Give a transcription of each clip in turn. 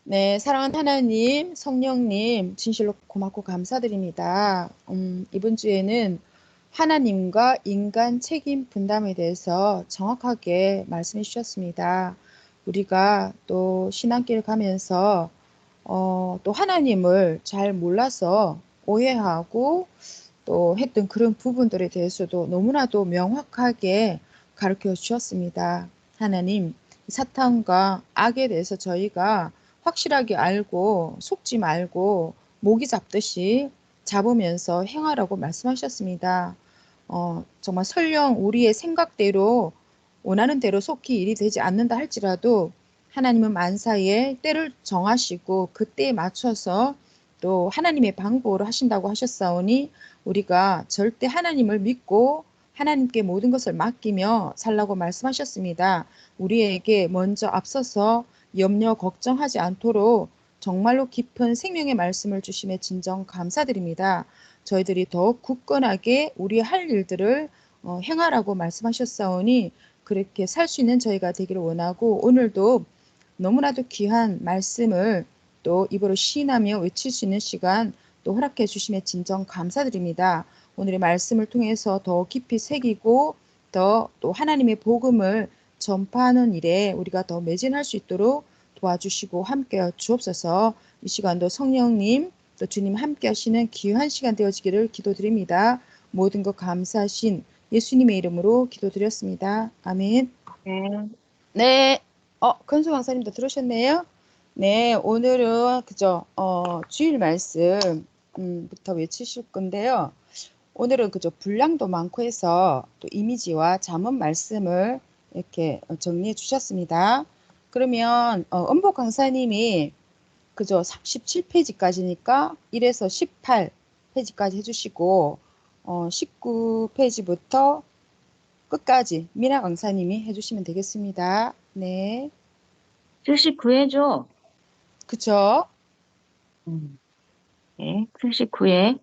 네, 사랑하는 하나님, 성령님, 진실로 고맙고 감사드립니다. 이번 주에는 하나님과 인간 책임 분담에 대해서 정확하게 말씀해 주셨습니다. 우리가 또 신앙길 가면서 또 하나님을 잘 몰라서 오해하고 또 했던 그런 부분들에 대해서도 너무나도 명확하게 가르쳐 주셨습니다. 하나님, 사탄과 악에 대해서 저희가 확실하게 알고 속지 말고 모기 잡듯이 잡으면서 행하라고 말씀하셨습니다. 정말 설령 우리의 생각대로 원하는 대로 속히 일이 되지 않는다 할지라도 하나님은 만사에 때를 정하시고 그때에 맞춰서 또 하나님의 방법으로 하신다고 하셨사오니 우리가 절대 하나님을 믿고 하나님께 모든 것을 맡기며 살라고 말씀하셨습니다. 우리에게 먼저 앞서서 염려 걱정하지 않도록 정말로 깊은 생명의 말씀을 주심에 진정 감사드립니다. 저희들이 더욱 굳건하게 우리의 할 일들을 행하라고 말씀하셨사오니 그렇게 살 수 있는 저희가 되기를 원하고 오늘도 너무나도 귀한 말씀을 또 입으로 시인하며 외칠 수 있는 시간 또 허락해 주심에 진정 감사드립니다. 오늘의 말씀을 통해서 더 깊이 새기고 더 또 하나님의 복음을 전파하는 일에 우리가 더 매진할 수 있도록 도와주시고 함께 주옵소서. 이 시간도 성령님 또 주님 함께 하시는 귀한 시간 되어지기를 기도드립니다. 모든 것 감사하신 예수님의 이름으로 기도드렸습니다. 아멘. 네. 네. 건수 강사님도 들으셨네요? 네, 오늘은 그죠? 주일 말씀부터 외치실 건데요. 오늘은 그죠? 분량도 많고 해서 또 이미지와 잠언 말씀을 이렇게 정리해 주셨습니다. 그러면 은복 강사님이 그죠? 37페이지까지니까 1에서 18페이지까지 해주시고 19페이지부터 끝까지 미나 강사님이 해주시면 되겠습니다. 네. 79회죠? 그쵸? 네, 79회.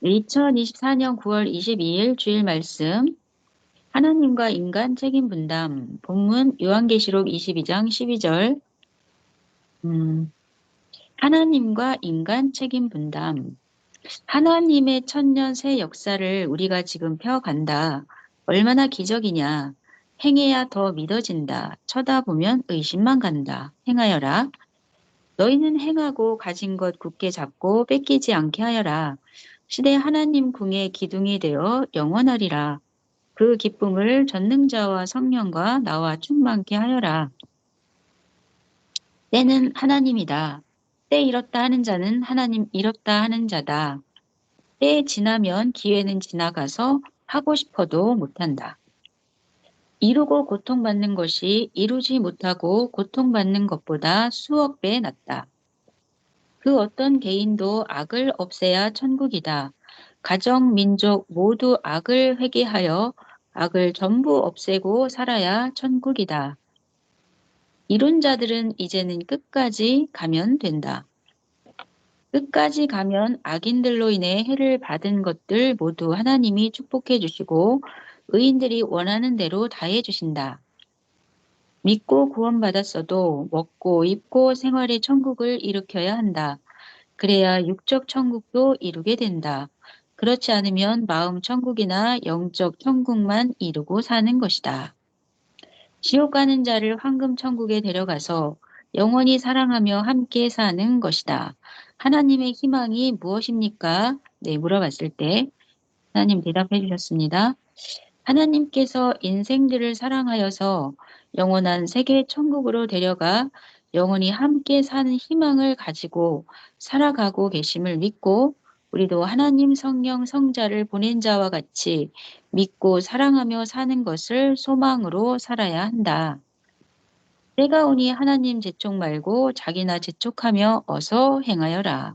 2024년 9월 22일 주일 말씀. 하나님과 인간 책임 분담. 본문 요한계시록 22장 12절. 하나님과 인간 책임 분담. 하나님의 천년 새 역사를 우리가 지금 펴간다. 얼마나 기적이냐. 행해야 더 믿어진다. 쳐다보면 의심만 간다. 행하여라. 너희는 행하고 가진 것 굳게 잡고 뺏기지 않게 하여라. 시대 하나님 궁의 기둥이 되어 영원하리라. 그 기쁨을 전능자와 성령과 나와 충만케 하여라. 때는 하나님이다. 때 이렇다 하는 자는 하나님 이렇다 하는 자다. 때 지나면 기회는 지나가서 하고 싶어도 못한다. 이루고 고통받는 것이 이루지 못하고 고통받는 것보다 수억 배 낫다. 그 어떤 개인도 악을 없애야 천국이다. 가정, 민족 모두 악을 회개하여 악을 전부 없애고 살아야 천국이다. 이룬 자들은 이제는 끝까지 가면 된다. 끝까지 가면 악인들로 인해 해를 받은 것들 모두 하나님이 축복해 주시고 의인들이 원하는 대로 다 해주신다. 믿고 구원받았어도 먹고 입고 생활의 천국을 일으켜야 한다. 그래야 육적 천국도 이루게 된다. 그렇지 않으면 마음 천국이나 영적 천국만 이루고 사는 것이다. 지옥 가는 자를 황금 천국에 데려가서 영원히 사랑하며 함께 사는 것이다. 하나님의 희망이 무엇입니까? 네, 물어봤을 때 하나님 대답해 주셨습니다. 하나님께서 인생들을 사랑하여서 영원한 세계 천국으로 데려가 영원히 함께 사는 희망을 가지고 살아가고 계심을 믿고 우리도 하나님 성령 성자를 보낸 자와 같이 믿고 사랑하며 사는 것을 소망으로 살아야 한다. 때가 오니 하나님 재촉 말고 자기나 재촉하며 어서 행하여라.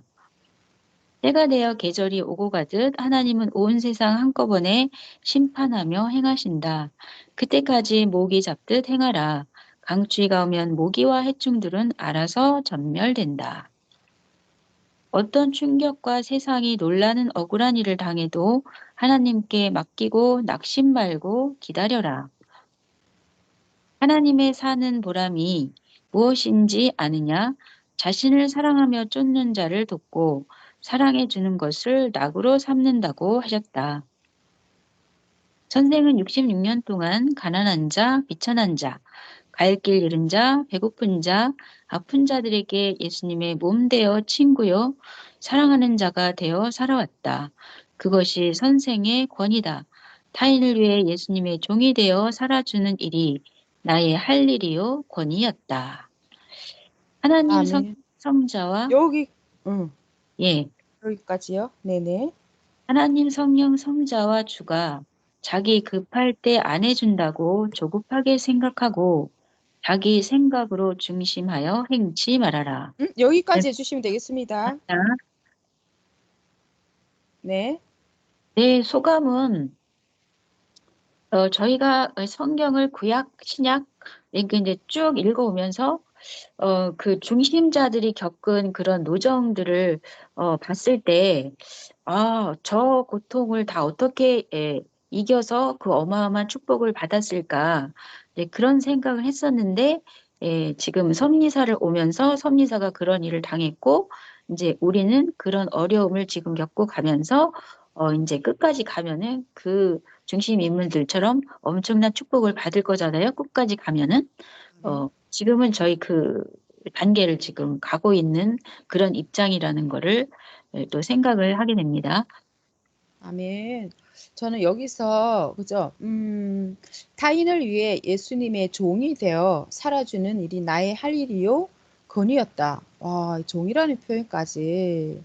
때가 되어 계절이 오고 가듯 하나님은 온 세상 한꺼번에 심판하며 행하신다. 그때까지 모기 잡듯 행하라. 강추위가 오면 모기와 해충들은 알아서 전멸된다. 어떤 충격과 세상이 놀라는 억울한 일을 당해도 하나님께 맡기고 낙심 말고 기다려라. 하나님의 사는 보람이 무엇인지 아느냐? 자신을 사랑하며 쫓는 자를 돕고 사랑해 주는 것을 낙으로 삼는다고 하셨다. 선생은 66년 동안 가난한 자, 비천한 자, 갈 길 잃은 자, 배고픈 자, 아픈 자들에게 예수님의 몸 되어 친구요, 사랑하는 자가 되어 살아왔다. 그것이 선생의 권위다. 타인을 위해 예수님의 종이 되어 살아주는 일이 나의 할 일이요, 권위였다. 하나님 아멘. 성자와, 여기, 응, 예, 여기까지요. 네네. 하나님 성령 성자와 주가 자기 급할 때 안 해준다고 조급하게 생각하고 자기 생각으로 중심하여 행치 말아라. 여기까지 해주시면 되겠습니다. 네. 내 소감은 저희가 성경을 구약, 신약 이렇게 이제 쭉 읽어오면서 그 중심자들이 겪은 그런 노정들을 봤을 때 저 고통을 다 어떻게 이겨서 그 어마어마한 축복을 받았을까 그런 생각을 했었는데 지금 섭리사를 오면서 섭리사가 그런 일을 당했고 이제 우리는 그런 어려움을 지금 겪고 가면서 이제 끝까지 가면은 그 중심 인물들처럼 엄청난 축복을 받을 거잖아요. 끝까지 가면은 아멘. 지금은 저희 그 단계를 지금 가고 있는 그런 입장이라는 거를 또 생각을 하게 됩니다. 아멘. 저는 여기서, 그죠? 타인을 위해 예수님의 종이 되어 살아주는 일이 나의 할 일이요. 건이었다. 와, 이 종이라는 표현까지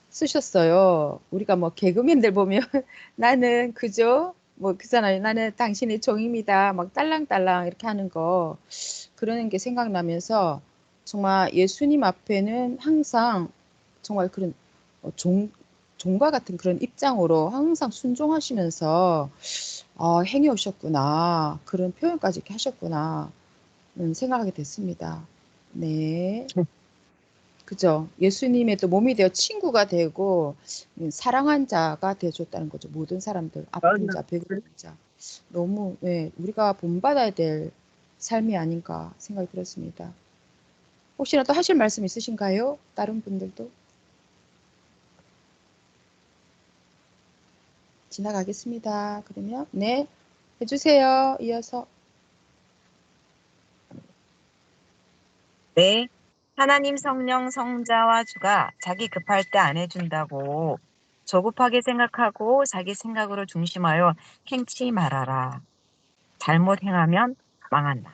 쓰셨어요. 우리가 뭐 개그맨들 보면 나는 그죠? 뭐 그잖아요. 나는 당신의 종입니다. 막 딸랑딸랑 이렇게 하는 거. 그러는 게 생각나면서 정말 예수님 앞에는 항상 정말 그런 종, 종과 같은 그런 입장으로 항상 순종하시면서 행해 오셨구나. 그런 표현까지 이렇게 하셨구나. 생각하게 됐습니다. 네. 그죠. 예수님의 또 몸이 되어 친구가 되고 사랑한 자가 되어줬다는 거죠. 모든 사람들, 아픈 자, 배고픈 자. 너무 우리가 본받아야 될 삶이 아닌가 생각이 들었습니다. 혹시라도 하실 말씀 있으신가요? 다른 분들도 지나가겠습니다. 그러면 네, 해주세요. 이어서 네. 하나님 성령 성자와 주가 자기 급할 때 안 해준다고 조급하게 생각하고 자기 생각으로 중심하여 행치 말아라. 잘못 행하면 망한다.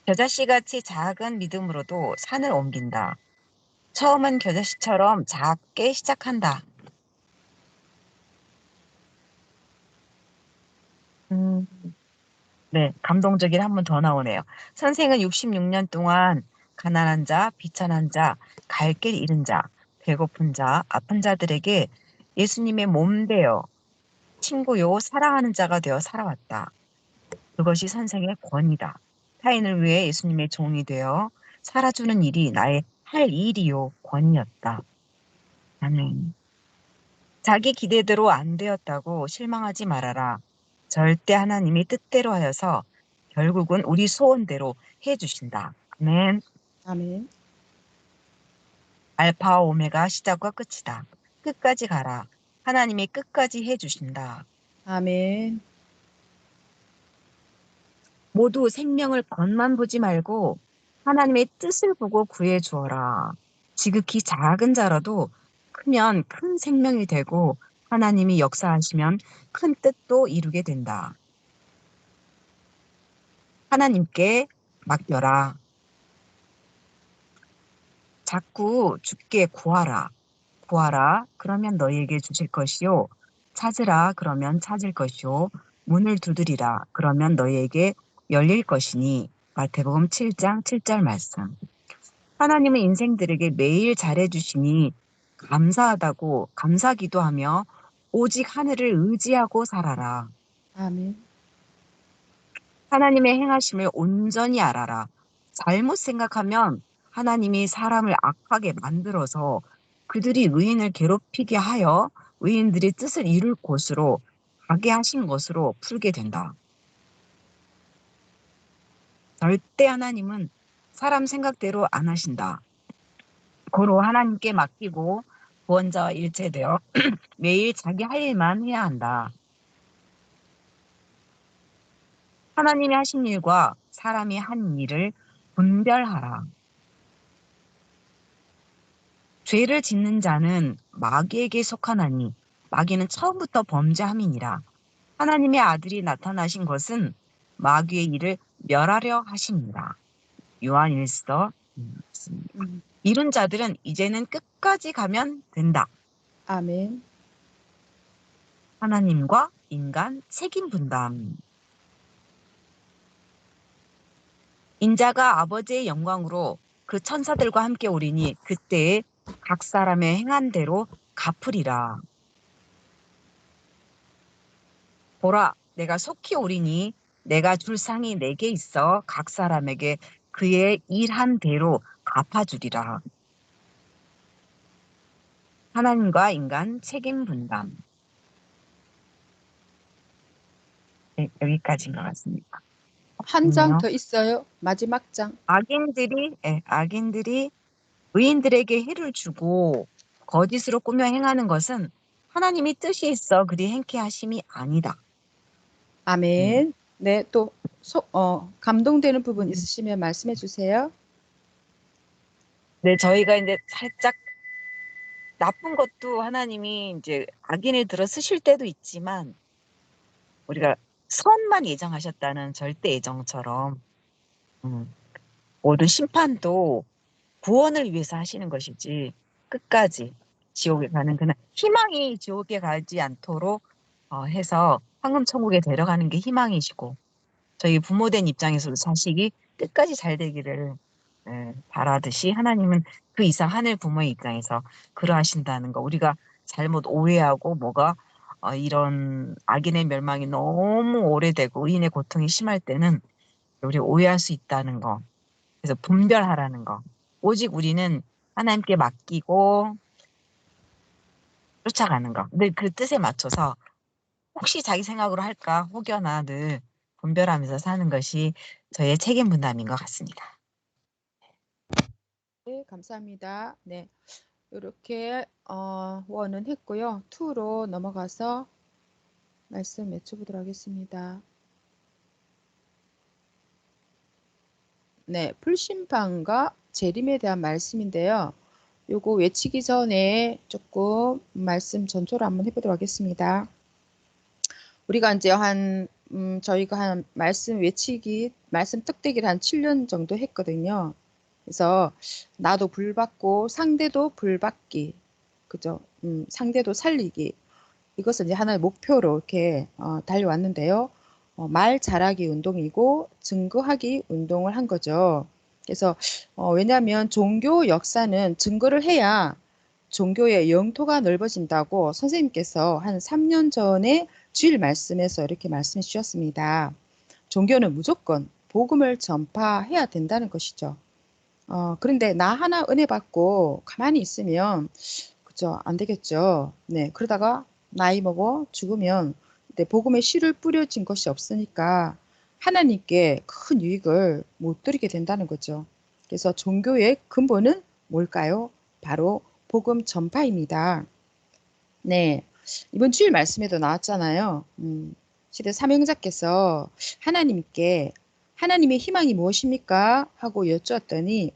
겨자씨같이 작은 믿음으로도 산을 옮긴다. 처음은 겨자씨처럼 작게 시작한다. 음, 네, 감동적인 한 번 더 나오네요. 선생은 66년 동안 가난한 자, 비천한 자, 갈 길 잃은 자, 배고픈 자, 아픈 자들에게 예수님의 몸 되어 친구요, 사랑하는 자가 되어 살아왔다. 그것이 선생의 권위다. 타인을 위해 예수님의 종이 되어 살아주는 일이 나의 할 일이요, 권위였다. 아멘. 자기 기대대로 안 되었다고 실망하지 말아라. 절대 하나님이 뜻대로 하여서 결국은 우리 소원대로 해주신다. 아멘. 아멘. 알파와 오메가 시작과 끝이다. 끝까지 가라. 하나님이 끝까지 해주신다. 아멘. 모두 생명을 겉만 보지 말고 하나님의 뜻을 보고 구해 주어라. 지극히 작은 자라도 크면 큰 생명이 되고 하나님이 역사하시면 큰 뜻도 이루게 된다. 하나님께 맡겨라. 자꾸 주께 구하라. 구하라. 그러면 너희에게 주실 것이요. 찾으라. 그러면 찾을 것이요. 문을 두드리라. 그러면 너희에게 열릴 것이니. 마태복음 7장 7절 말씀. 하나님은 인생들에게 매일 잘해주시니 감사하다고 감사기도하며 오직 하늘을 의지하고 살아라. 아멘. 하나님의 행하심을 온전히 알아라. 잘못 생각하면 하나님이 사람을 악하게 만들어서 그들이 의인을 괴롭히게 하여 의인들이 뜻을 이룰 곳으로 가게 하신 것으로 풀게 된다. 절대 하나님은 사람 생각대로 안 하신다. 고로 하나님께 맡기고 구원자와 일체되어 매일 자기 할 일만 해야 한다. 하나님이 하신 일과 사람이 한 일을 분별하라. 죄를 짓는 자는 마귀에게 속하나니 마귀는 처음부터 범죄함이니라. 하나님의 아들이 나타나신 것은 마귀의 일을 멸하려 하심이라. 요한일서 음, 이룬 자들은 이제는 끝까지 가면 된다. 아멘. 하나님과 인간 책임 분담. 인자가 아버지의 영광으로 그 천사들과 함께 오리니 그때에 각 사람의 행한 대로 갚으리라. 보라, 내가 속히 오리니 내가 줄 상이 내게 있어 각 사람에게 그의 일한 대로 갚아주리라. 하나님과 인간 책임 분담. 네, 여기까지인 것 같습니다. 한 장 좋네요. 더 있어요. 마지막 장. 악인들이 의인들에게 해를 주고 거짓으로 꾸며 행하는 것은 하나님이 뜻이 있어 그리 행케 하심이 아니다. 아멘. 네, 또 감동되는 부분 있으시면 말씀해 주세요. 네, 저희가 이제 살짝 나쁜 것도 하나님이 이제 악인을 들어 쓰실 때도 있지만 우리가 선만 예정하셨다는 절대 예정처럼 모든 심판도 구원을 위해서 하시는 것이지 끝까지 지옥에 가는 그날 희망이 지옥에 가지 않도록 해서 황금천국에 데려가는 게 희망이시고 저희 부모된 입장에서도 자식이 끝까지 잘 되기를 바라듯이 하나님은 그 이상 하늘 부모의 입장에서 그러하신다는 거 우리가 잘못 오해하고 뭐가 이런 악인의 멸망이 너무 오래되고 의인의 고통이 심할 때는 우리 오해할 수 있다는 거 그래서 분별하라는 거 오직 우리는 하나님께 맡기고 쫓아가는 거 근데 그 뜻에 맞춰서 혹시 자기 생각으로 할까 혹여나 늘 분별하면서 사는 것이 저의 책임 분담인 것 같습니다. 네, 감사합니다. 네, 이렇게 원은 했고요. 2로 넘어가서 말씀 맺혀보도록 하겠습니다. 네, 풀심판과 재림에 대한 말씀인데요. 요거 외치기 전에 조금 말씀 전초를 한번 해보도록 하겠습니다. 우리가 이제 저희가 한 말씀 외치기, 말씀 뜩대기를 한 7년 정도 했거든요. 그래서 나도 불받고 상대도 불받기, 그죠? 상대도 살리기. 이것을 이제 하나의 목표로 이렇게 달려왔는데요. 말 잘하기 운동이고 증거하기 운동을 한 거죠. 그래서 왜냐하면 종교 역사는 증거를 해야 종교의 영토가 넓어진다고 선생님께서 한 3년 전에 주일 말씀에서 이렇게 말씀해 주셨습니다. 종교는 무조건 복음을 전파해야 된다는 것이죠. 그런데 나 하나 은혜 받고 가만히 있으면 그죠? 안 되겠죠. 네, 그러다가 나이 먹어 죽으면 내 복음의 씨를 뿌려진 것이 없으니까 하나님께 큰 유익을 못 드리게 된다는 거죠. 그래서 종교의 근본은 뭘까요? 바로 복음 전파입니다. 네, 이번 주일 말씀에도 나왔잖아요. 시대 사명자께서 하나님께 하나님의 희망이 무엇입니까? 하고 여쭈었더니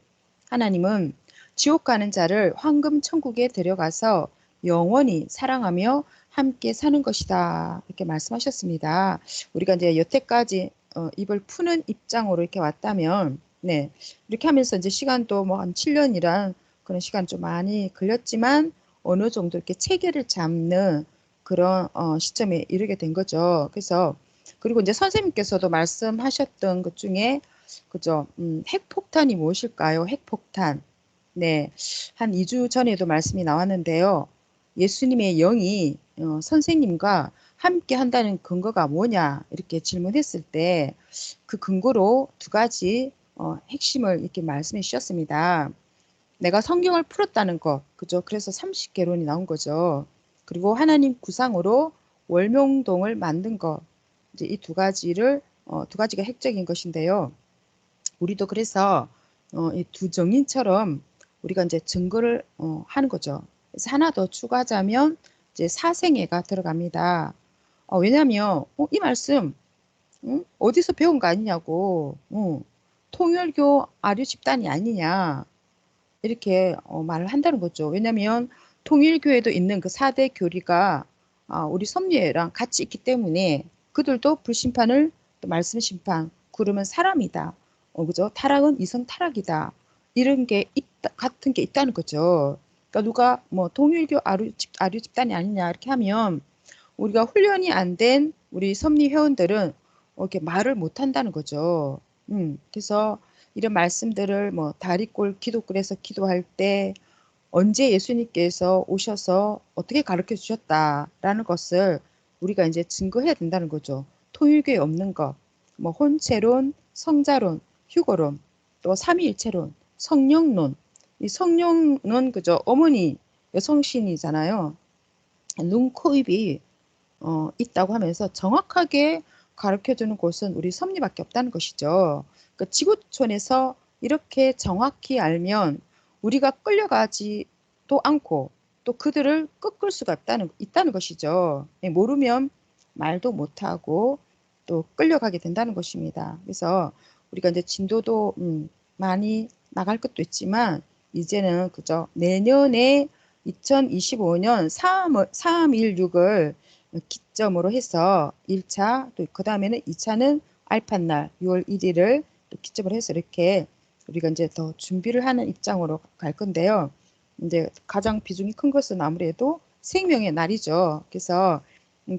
하나님은 지옥 가는 자를 황금 천국에 데려가서 영원히 사랑하며 함께 사는 것이다. 이렇게 말씀하셨습니다. 우리가 이제 여태까지 입을 푸는 입장으로 이렇게 왔다면, 네, 이렇게 하면서 이제 시간도 뭐 한 7년이란 그런 시간 좀 많이 걸렸지만 어느 정도 이렇게 체계를 잡는 그런 시점에 이르게 된 거죠. 그래서 그리고 이제 선생님께서도 말씀하셨던 것 중에 그죠? 핵폭탄이 무엇일까요? 핵폭탄. 네, 한 2주 전에도 말씀이 나왔는데요. 예수님의 영이 선생님과 함께 한다는 근거가 뭐냐 이렇게 질문했을 때 그 근거로 두 가지 핵심을 이렇게 말씀해 주셨습니다. 내가 성경을 풀었다는 것, 그죠? 그래서 30개론이 나온 거죠. 그리고 하나님 구상으로 월명동을 만든 것, 이제 이 두 가지가 핵적인 것인데요. 우리도 그래서 이 두 정인처럼 우리가 이제 증거를 하는 거죠. 그래서 하나 더 추가하자면 이제 사생애가 들어갑니다. 왜냐하면 이 말씀 어디서 배운 거 아니냐고, 통일교 아류 집단이 아니냐 이렇게 말을 한다는 거죠. 왜냐하면 통일교에도 있는 그 4대 교리가 우리 섭리회랑 같이 있기 때문에 그들도 불심판을 또 말씀 심판, 구름은 사람이다. 그죠? 타락은 이성 타락이다. 이런 게 같은 게 있다는 거죠. 그러니까 누가 뭐 통일교 아류 집단이 아니냐 이렇게 하면 우리가 훈련이 안 된 우리 섭리 회원들은 이렇게 말을 못 한다는 거죠. 그래서 이런 말씀들을 뭐 다리꼴 기도글에서 기도할 때 언제 예수님께서 오셔서 어떻게 가르쳐 주셨다라는 것을 우리가 이제 증거해야 된다는 거죠. 통일교에 없는 것, 뭐 혼체론, 성자론, 휴거론, 또 삼위일체론, 성령론. 이 성령은 그죠? 어머니 여성신이잖아요. 눈, 코, 입이 있다고 하면서 정확하게 가르쳐주는 곳은 우리 섭리밖에 없다는 것이죠. 그 지구촌에서 이렇게 정확히 알면 우리가 끌려가지도 않고 또 그들을 꺾을 수가 있다는 것이죠. 모르면 말도 못하고 또 끌려가게 된다는 것입니다. 그래서 우리가 이제 진도도 많이 나갈 것도 있지만 이제는 그저 내년에 2025년 316을 기점으로 해서 1차 또 그 다음에는 2차는 알판날 6월 1일을 또 기점으로 해서 이렇게 우리가 이제 더 준비를 하는 입장으로 갈 건데요. 이제 가장 비중이 큰 것은 아무래도 생명의 날이죠. 그래서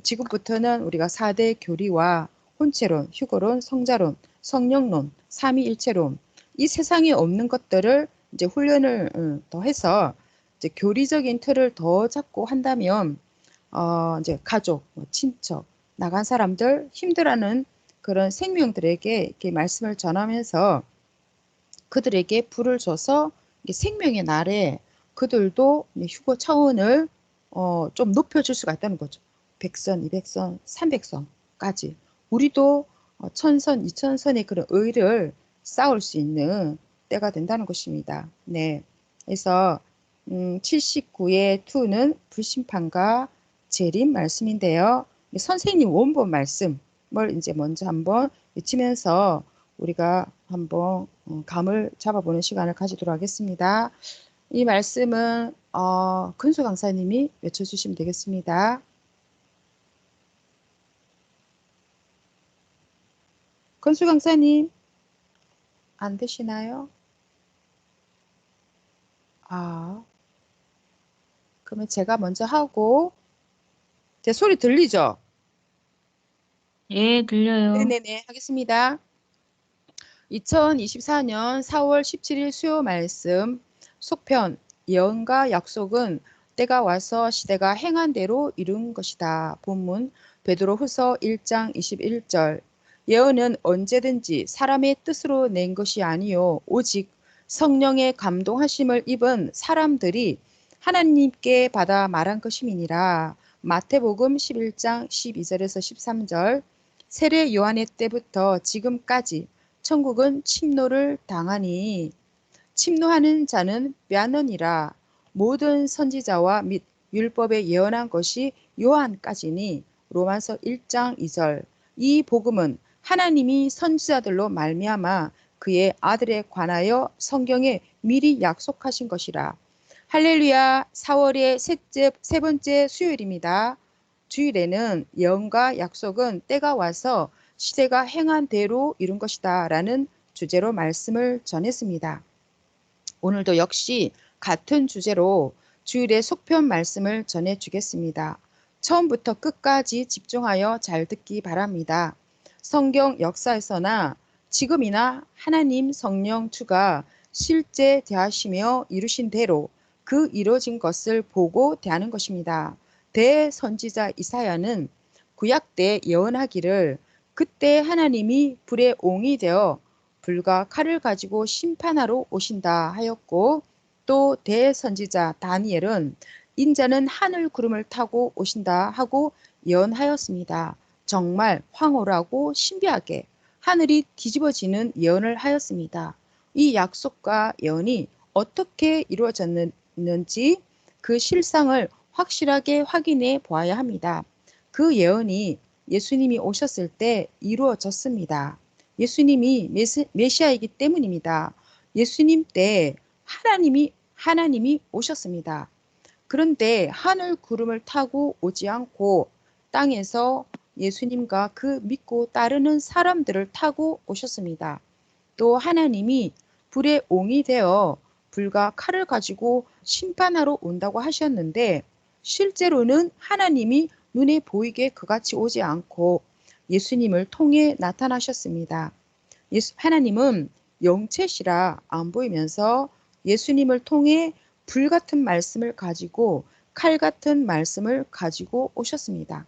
지금부터는 우리가 4대 교리와 혼체론, 휴거론, 성자론, 성령론, 삼위일체론 이 세상에 없는 것들을 이제 훈련을 더 해서 이제 교리적인 틀을 더 잡고 한다면 이제 가족, 뭐 친척, 나간 사람들 힘들어하는 그런 생명들에게 이렇게 말씀을 전하면서 그들에게 불을 줘서 생명의 날에 그들도 휴거 차원을 좀 높여줄 수가 있다는 거죠. 100선, 200선, 300선까지. 우리도 1000선, 2000선의 그런 의를 쌓을 수 있는 때가 된다는 것입니다. 네. 그래서 79의 2는 불심판과 재림 말씀인데요. 선생님 원본 말씀을 이제 먼저 한번 외치면서 우리가 한번 감을 잡아보는 시간을 가지도록 하겠습니다. 이 말씀은 근수 강사님이 외쳐주시면 되겠습니다. 근수 강사님 안 되시나요? 그러면 제가 먼저 하고 제 소리 들리죠? 예, 들려요. 네네네 하겠습니다. 2024년 4월 17일 수요 말씀 속편 예언과 약속은 때가 와서 시대가 행한 대로 이룬 것이다. 본문 베드로후서 1장 21절 예언은 언제든지 사람의 뜻으로 낸 것이 아니요 오직 성령의 감동하심을 입은 사람들이 하나님께 받아 말한 것임이니라. 마태복음 11장 12절에서 13절 세례 요한의 때부터 지금까지 천국은 침노를 당하니 침노하는 자는 뼈느니라. 모든 선지자와 및 율법에 예언한 것이 요한까지니 로마서 1장 2절 이 복음은 하나님이 선지자들로 말미암아 그의 아들에 관하여 성경에 미리 약속하신 것이라. 할렐루야. 4월의 세 번째 수요일입니다. 주일에는 예언과 약속은 때가 와서 시대가 행한 대로 이룬 것이다 라는 주제로 말씀을 전했습니다. 오늘도 역시 같은 주제로 주일의 속편 말씀을 전해주겠습니다. 처음부터 끝까지 집중하여 잘 듣기 바랍니다. 성경 역사에서나 지금이나 하나님 성령 주가 실제 대하시며 이루신 대로 그 이루어진 것을 보고 대하는 것입니다. 대선지자 이사야는 구약 때 예언하기를 그때 하나님이 불의 옹이 되어 불과 칼을 가지고 심판하러 오신다 하였고 또 대선지자 다니엘은 인자는 하늘 구름을 타고 오신다 하고 예언하였습니다. 정말 황홀하고 신비하게 하늘이 뒤집어지는 예언을 하였습니다. 이 약속과 예언이 어떻게 이루어졌는지 그 실상을 확실하게 확인해 보아야 합니다. 그 예언이 예수님이 오셨을 때 이루어졌습니다. 예수님이 메시아이기 때문입니다. 예수님 때 하나님이 오셨습니다. 그런데 하늘 구름을 타고 오지 않고 땅에서 예수님과 그 믿고 따르는 사람들을 타고 오셨습니다. 또 하나님이 불의 옹이 되어 불과 칼을 가지고 심판하러 온다고 하셨는데 실제로는 하나님이 눈에 보이게 그같이 오지 않고 예수님을 통해 나타나셨습니다. 하나님은 영체시라 안 보이면서 예수님을 통해 불 같은 말씀을 가지고 칼 같은 말씀을 가지고 오셨습니다.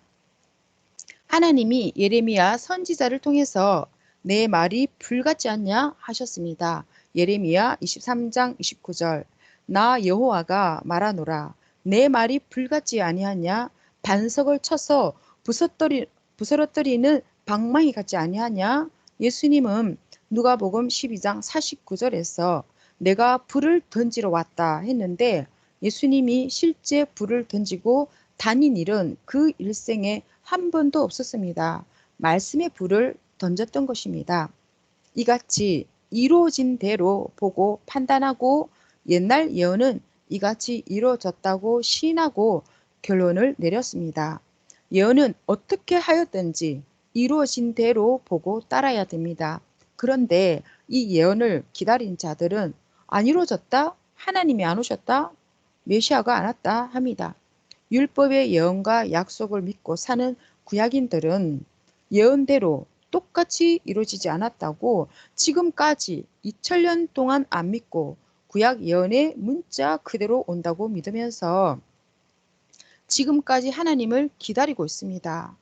하나님이 예레미야 선지자를 통해서 내 말이 불 같지 않냐 하셨습니다. 예레미야 23장 29절 나 여호와가 말하노라 내 말이 불 같지 아니하냐 반석을 쳐서 부서뜨리는 방망이 같지 아니하냐. 예수님은 누가복음 12장 49절에서 내가 불을 던지러 왔다 했는데 예수님이 실제 불을 던지고 다닌 일은 그 일생에 한 번도 없었습니다. 말씀의 불을 던졌던 것입니다. 이같이 이루어진 대로 보고 판단하고 옛날 예언은 이같이 이루어졌다고 시인하고 결론을 내렸습니다. 예언은 어떻게 하였든지 이루어진 대로 보고 따라야 됩니다. 그런데 이 예언을 기다린 자들은 안 이루어졌다? 하나님이 안 오셨다? 메시아가 안 왔다 합니다. 율법의 예언과 약속을 믿고 사는 구약인들은 예언대로 똑같이 이루어지지 않았다고 지금까지 2000년 동안 안 믿고 구약 예언의 문자 그대로 온다고 믿으면서 지금까지 하나님을 기다리고 있습니다.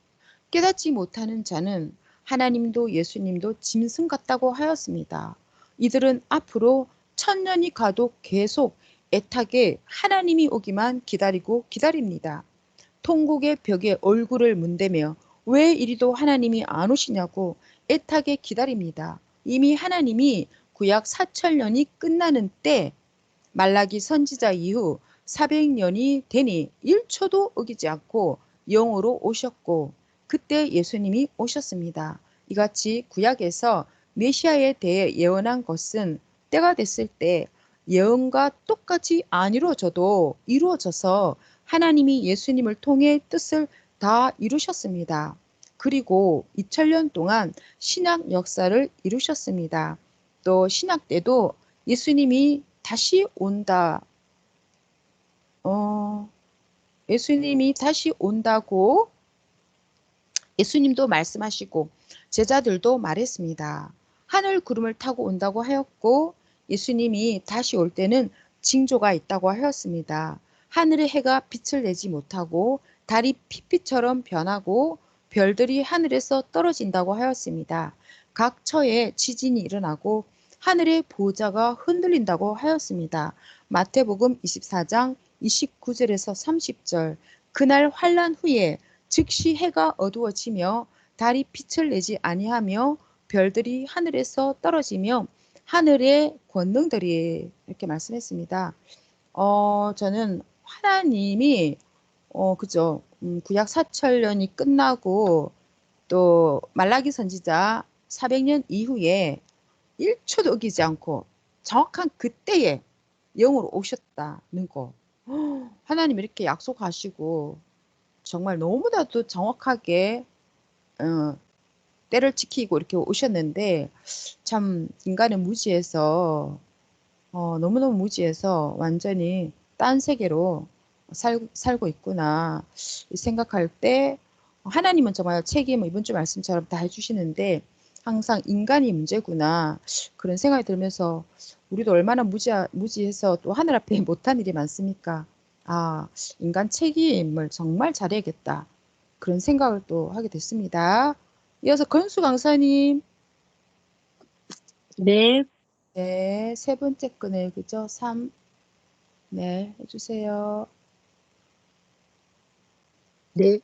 깨닫지 못하는 자는 하나님도 예수님도 짐승 같다고 하였습니다. 이들은 앞으로 1000년이 가도 계속 애타게 하나님이 오기만 기다리고 기다립니다. 통곡의 벽에 얼굴을 문대며 왜 이리도 하나님이 안 오시냐고 애타게 기다립니다. 이미 하나님이 구약 4000년이 끝나는 때 말라기 선지자 이후 400년이 되니 1초도 어기지 않고 영으로 오셨고 그때 예수님이 오셨습니다. 이같이 구약에서 메시아에 대해 예언한 것은 때가 됐을 때 예언과 똑같이 안 이루어져도 이루어져서 하나님이 예수님을 통해 뜻을 다 이루셨습니다. 그리고 2000년 동안 신약 역사를 이루셨습니다. 또 신약 때도 예수님이 다시 온다. 예수님이 다시 온다고 예수님도 말씀하시고 제자들도 말했습니다. 하늘 구름을 타고 온다고 하였고 예수님이 다시 올 때는 징조가 있다고 하였습니다. 하늘의 해가 빛을 내지 못하고 달이 핏빛처럼 변하고 별들이 하늘에서 떨어진다고 하였습니다. 각 처에 지진이 일어나고 하늘의 보좌가 흔들린다고 하였습니다. 마태복음 24장 29절에서 30절 그날 환란 후에 즉시 해가 어두워지며 달이 빛을 내지 아니하며 별들이 하늘에서 떨어지며 하늘의 권능들이 이렇게 말씀했습니다. 저는 하나님이 그죠. 구약 4천년이 끝나고 또 말라기 선지자 400년 이후에 1초도 어기지 않고 정확한 그때에 영으로 오셨다는 거. 하나님 이렇게 약속하시고 정말 너무나도 정확하게 때를 지키고 이렇게 오셨는데 참 인간은 무지해서 너무너무 무지해서 완전히 딴 세계로 살고 있구나 생각할 때 하나님은 정말 책임을 이번 주 말씀처럼 다 해주시는데 항상 인간이 문제구나 그런 생각이 들면서 우리도 얼마나 무지해서 또 하늘 앞에 못한 일이 많습니까? 아, 인간 책임을 정말 잘해야겠다. 그런 생각을 또 하게 됐습니다. 이어서 건수 강사님. 네, 네, 세 번째 거네요. 그죠? 3. 네, 해주세요. 네,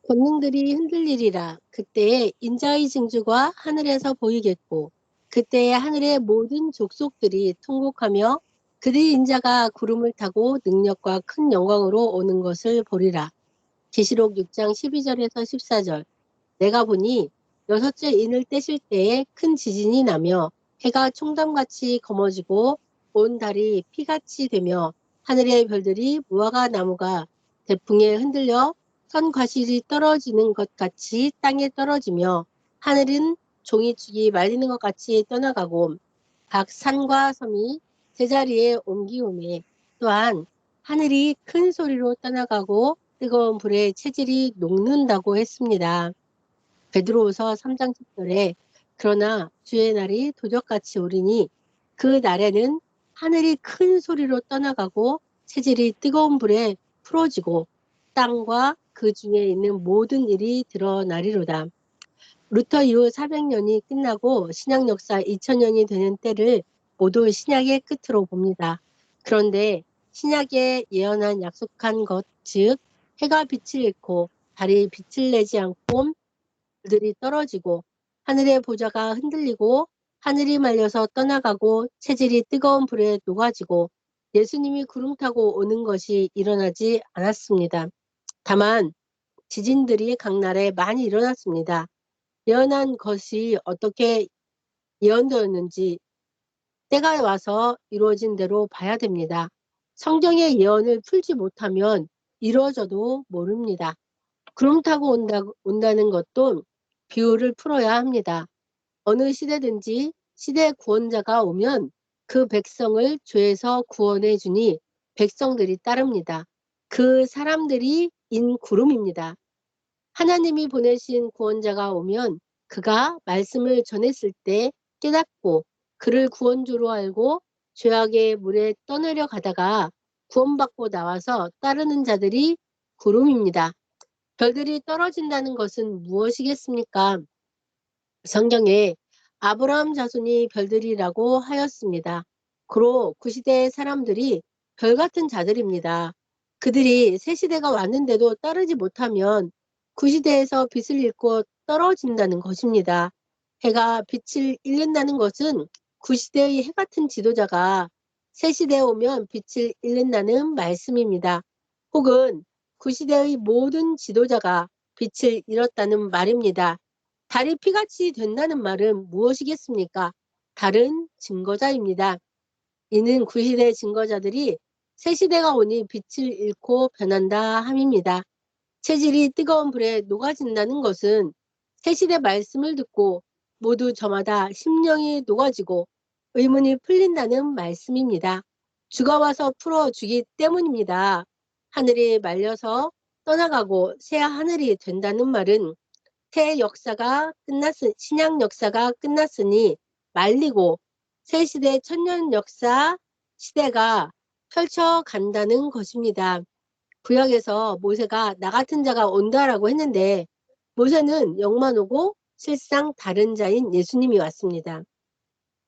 권능들이 흔들리리라. 그때에 인자의 징조가 하늘에서 보이겠고 그때에 하늘의 모든 족속들이 통곡하며 그들의 인자가 구름을 타고 능력과 큰 영광으로 오는 것을 보리라. 계시록 6장 12절에서 14절. 내가 보니 여섯째 인을 떼실 때에 큰 지진이 나며 해가 총담같이 검어지고 온 달이 피같이 되며 하늘의 별들이 무화과 나무가 대풍에 흔들려 선과실이 떨어지는 것 같이 땅에 떨어지며 하늘은 종이축이 말리는 것 같이 떠나가고 각 산과 섬이 제자리에 옮기오매 또한 하늘이 큰 소리로 떠나가고 뜨거운 불에 체질이 녹는다고 했습니다. 베드로후서 3장 10절에 그러나 주의 날이 도적같이 오리니 그 날에는 하늘이 큰 소리로 떠나가고 체질이 뜨거운 불에 풀어지고 땅과 그 중에 있는 모든 일이 드러나리로다. 루터 이후 400년이 끝나고 신약 역사 2000년이 되는 때를 모두 신약의 끝으로 봅니다. 그런데 신약에 예언한 약속한 것, 즉 해가 빛을 잃고 달이 빛을 내지 않고 들이 떨어지고 하늘의 보좌가 흔들리고 하늘이 말려서 떠나가고 체질이 뜨거운 불에 녹아지고 예수님이 구름 타고 오는 것이 일어나지 않았습니다. 다만 지진들이 각 나라에 많이 일어났습니다. 예언한 것이 어떻게 예언되었는지 때가 와서 이루어진 대로 봐야 됩니다. 성경의 예언을 풀지 못하면 이루어져도 모릅니다. 구름 타고 온다는 것도 비유를 풀어야 합니다. 어느 시대든지 시대 구원자가 오면 그 백성을 죄에서 구원해 주니 백성들이 따릅니다. 그 사람들이 인 구름입니다. 하나님이 보내신 구원자가 오면 그가 말씀을 전했을 때 깨닫고 그를 구원주로 알고 죄악의 물에 떠내려 가다가 구원받고 나와서 따르는 자들이 구름입니다. 별들이 떨어진다는 것은 무엇이겠습니까? 성경에 아브라함 자손이 별들이라고 하였습니다. 그로 구시대의 사람들이 별 같은 자들입니다. 그들이 새 시대가 왔는데도 따르지 못하면 구시대에서 빛을 잃고 떨어진다는 것입니다. 해가 빛을 잃는다는 것은 구시대의 해 같은 지도자가 새 시대에 오면 빛을 잃는다는 말씀입니다. 혹은 구시대의 모든 지도자가 빛을 잃었다는 말입니다. 달이 피같이 된다는 말은 무엇이겠습니까? 다른 증거자입니다. 이는 구시대 증거자들이 새 시대가 오니 빛을 잃고 변한다 함입니다. 체질이 뜨거운 불에 녹아진다는 것은 새 시대 말씀을 듣고 모두 저마다 심령이 녹아지고 의문이 풀린다는 말씀입니다. 주가 와서 풀어주기 때문입니다. 하늘이 말려서 떠나가고 새 하늘이 된다는 말은 신약 역사가 끝났으니 말리고 새 시대 천년 역사 시대가 펼쳐간다는 것입니다. 구약에서 모세가 나 같은 자가 온다라고 했는데 모세는 영만 오고 실상 다른 자인 예수님이 왔습니다.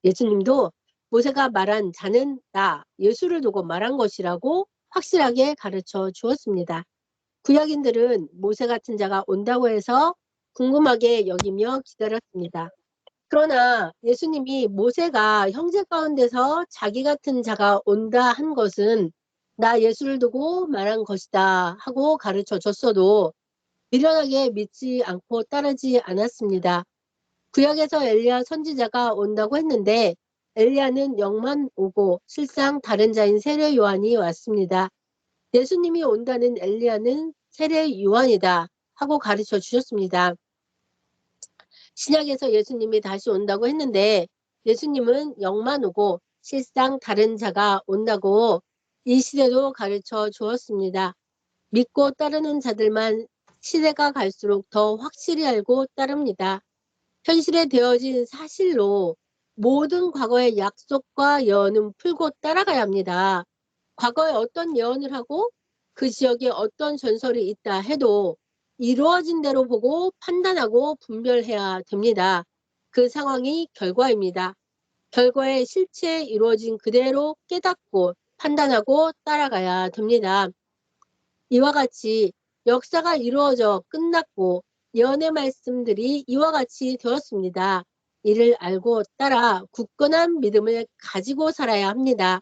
예수님도 모세가 말한 자는 나 예수를 두고 말한 것이라고 확실하게 가르쳐 주었습니다. 구약인들은 모세 같은 자가 온다고 해서 궁금하게 여기며 기다렸습니다. 그러나 예수님이 모세가 형제 가운데서 자기 같은 자가 온다 한 것은 나 예수를 두고 말한 것이다 하고 가르쳐 줬어도 미련하게 믿지 않고 따르지 않았습니다. 구약에서 엘리야 선지자가 온다고 했는데 엘리야는 영만 오고 실상 다른 자인 세례 요한이 왔습니다. 예수님이 온다는 엘리야는 세례 요한이다 하고 가르쳐 주셨습니다. 신약에서 예수님이 다시 온다고 했는데 예수님은 영만 오고 실상 다른 자가 온다고 이 시대도 가르쳐 주었습니다. 믿고 따르는 자들만 시대가 갈수록 더 확실히 알고 따릅니다. 현실에 되어진 사실로 모든 과거의 약속과 예언은 풀고 따라가야 합니다. 과거에 어떤 예언을 하고 그 지역에 어떤 전설이 있다 해도 이루어진 대로 보고 판단하고 분별해야 됩니다. 그 상황이 결과입니다. 결과의 실체에 이루어진 그대로 깨닫고 판단하고 따라가야 됩니다. 이와 같이 역사가 이루어져 끝났고 예언의 말씀들이 이와 같이 되었습니다. 이를 알고 따라 굳건한 믿음을 가지고 살아야 합니다.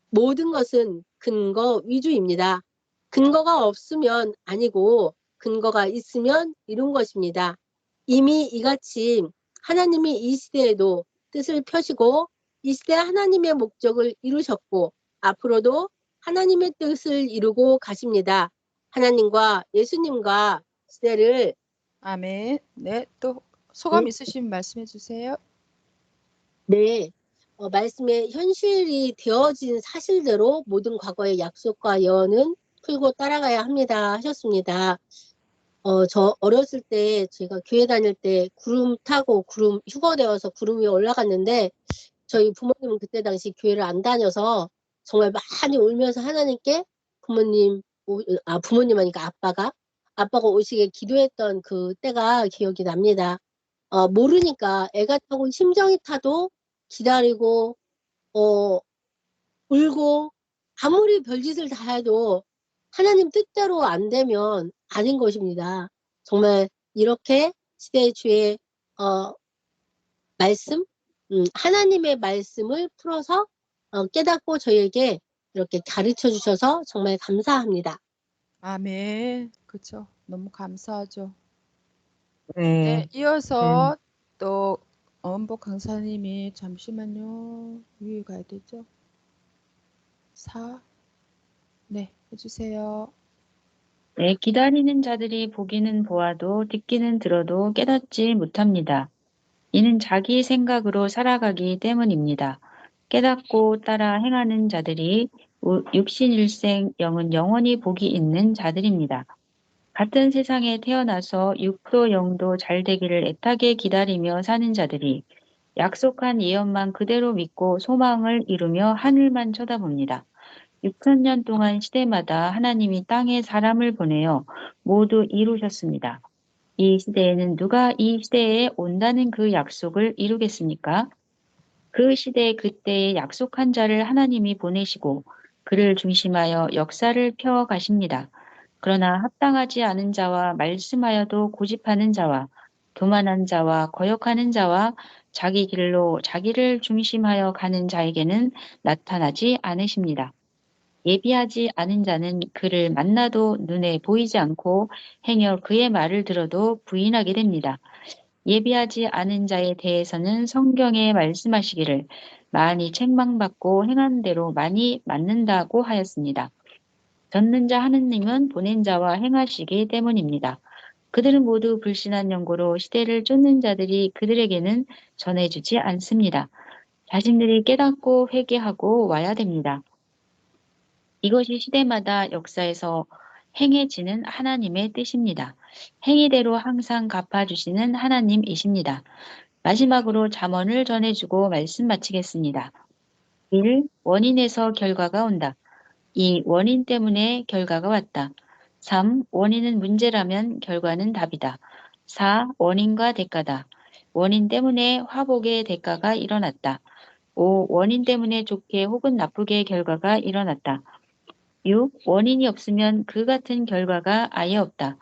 모든 것은 근거 위주입니다. 근거가 없으면 아니고 근거가 있으면 이룬 것입니다. 이미 이같이 하나님이 이 시대에도 뜻을 펴시고 이 시대 하나님의 목적을 이루셨고 앞으로도 하나님의 뜻을 이루고 가십니다. 하나님과 예수님과 시대를 아멘. 네, 또 소감 네, 있으시면 말씀해 주세요. 네, 말씀에 현실이 되어진 사실대로 모든 과거의 약속과 예언은 풀고 따라가야 합니다 하셨습니다. 저 어렸을 때 제가 교회 다닐 때 구름 타고 구름 휴거되어서 구름 위에 올라갔는데 저희 부모님은 그때 당시 교회를 안 다녀서 정말 많이 울면서 하나님께 부모님 하니까 아빠가 오시게 기도했던 그 때가 기억이 납니다. 모르니까 애가 타고 심정이 타도 기다리고 어, 울고 아무리 별짓을 다 해도 하나님 뜻대로 안 되면 아닌 것입니다. 정말 이렇게 시대의 주의 말씀, 하나님의 말씀을 풀어서 깨닫고 저희에게 이렇게 가르쳐 주셔서 정말 감사합니다. 아멘. 그쵸. 너무 감사하죠. 네. 네, 이어서 또 엄복 강사님이 잠시만요. 위에 가야 되죠? 4. 네, 해주세요. 네, 기다리는 자들이 보기는 보아도 듣기는 들어도 깨닫지 못합니다. 이는 자기 생각으로 살아가기 때문입니다. 깨닫고 따라 행하는 자들이 육신일생 영은 영원히 복이 있는 자들입니다. 같은 세상에 태어나서 육도 영도 잘 되기를 애타게 기다리며 사는 자들이 약속한 예언만 그대로 믿고 소망을 이루며 하늘만 쳐다봅니다. 6천년 동안 시대마다 하나님이 땅에 사람을 보내어 모두 이루셨습니다. 이 시대에는 누가 이 시대에 온다는 그 약속을 이루겠습니까? 그 시대 그때에 약속한 자를 하나님이 보내시고 그를 중심하여 역사를 펴 가십니다. 그러나 합당하지 않은 자와 말씀하여도 고집하는 자와 교만한 자와 거역하는 자와 자기 길로 자기를 중심하여 가는 자에게는 나타나지 않으십니다. 예비하지 않은 자는 그를 만나도 눈에 보이지 않고 행여 그의 말을 들어도 부인하게 됩니다. 예비하지 않은 자에 대해서는 성경에 말씀하시기를 많이 책망받고 행한 대로 많이 맞는다고 하였습니다. 젖는 자 하느님은 보낸 자와 행하시기 때문입니다. 그들은 모두 불신한 연고로 시대를 쫓는 자들이 그들에게는 전해주지 않습니다. 자신들이 깨닫고 회개하고 와야 됩니다. 이것이 시대마다 역사에서 행해지는 하나님의 뜻입니다. 행위대로 항상 갚아주시는 하나님이십니다. 마지막으로 잠언을 전해주고 말씀 마치겠습니다. 1. 원인에서 결과가 온다. 2. 원인 때문에 결과가 왔다. 3. 원인은 문제라면 결과는 답이다. 4. 원인과 대가다. 원인 때문에 화복의 대가가 일어났다. 5. 원인 때문에 좋게 혹은 나쁘게 결과가 일어났다. 6. 원인이 없으면 그 같은 결과가 아예 없다.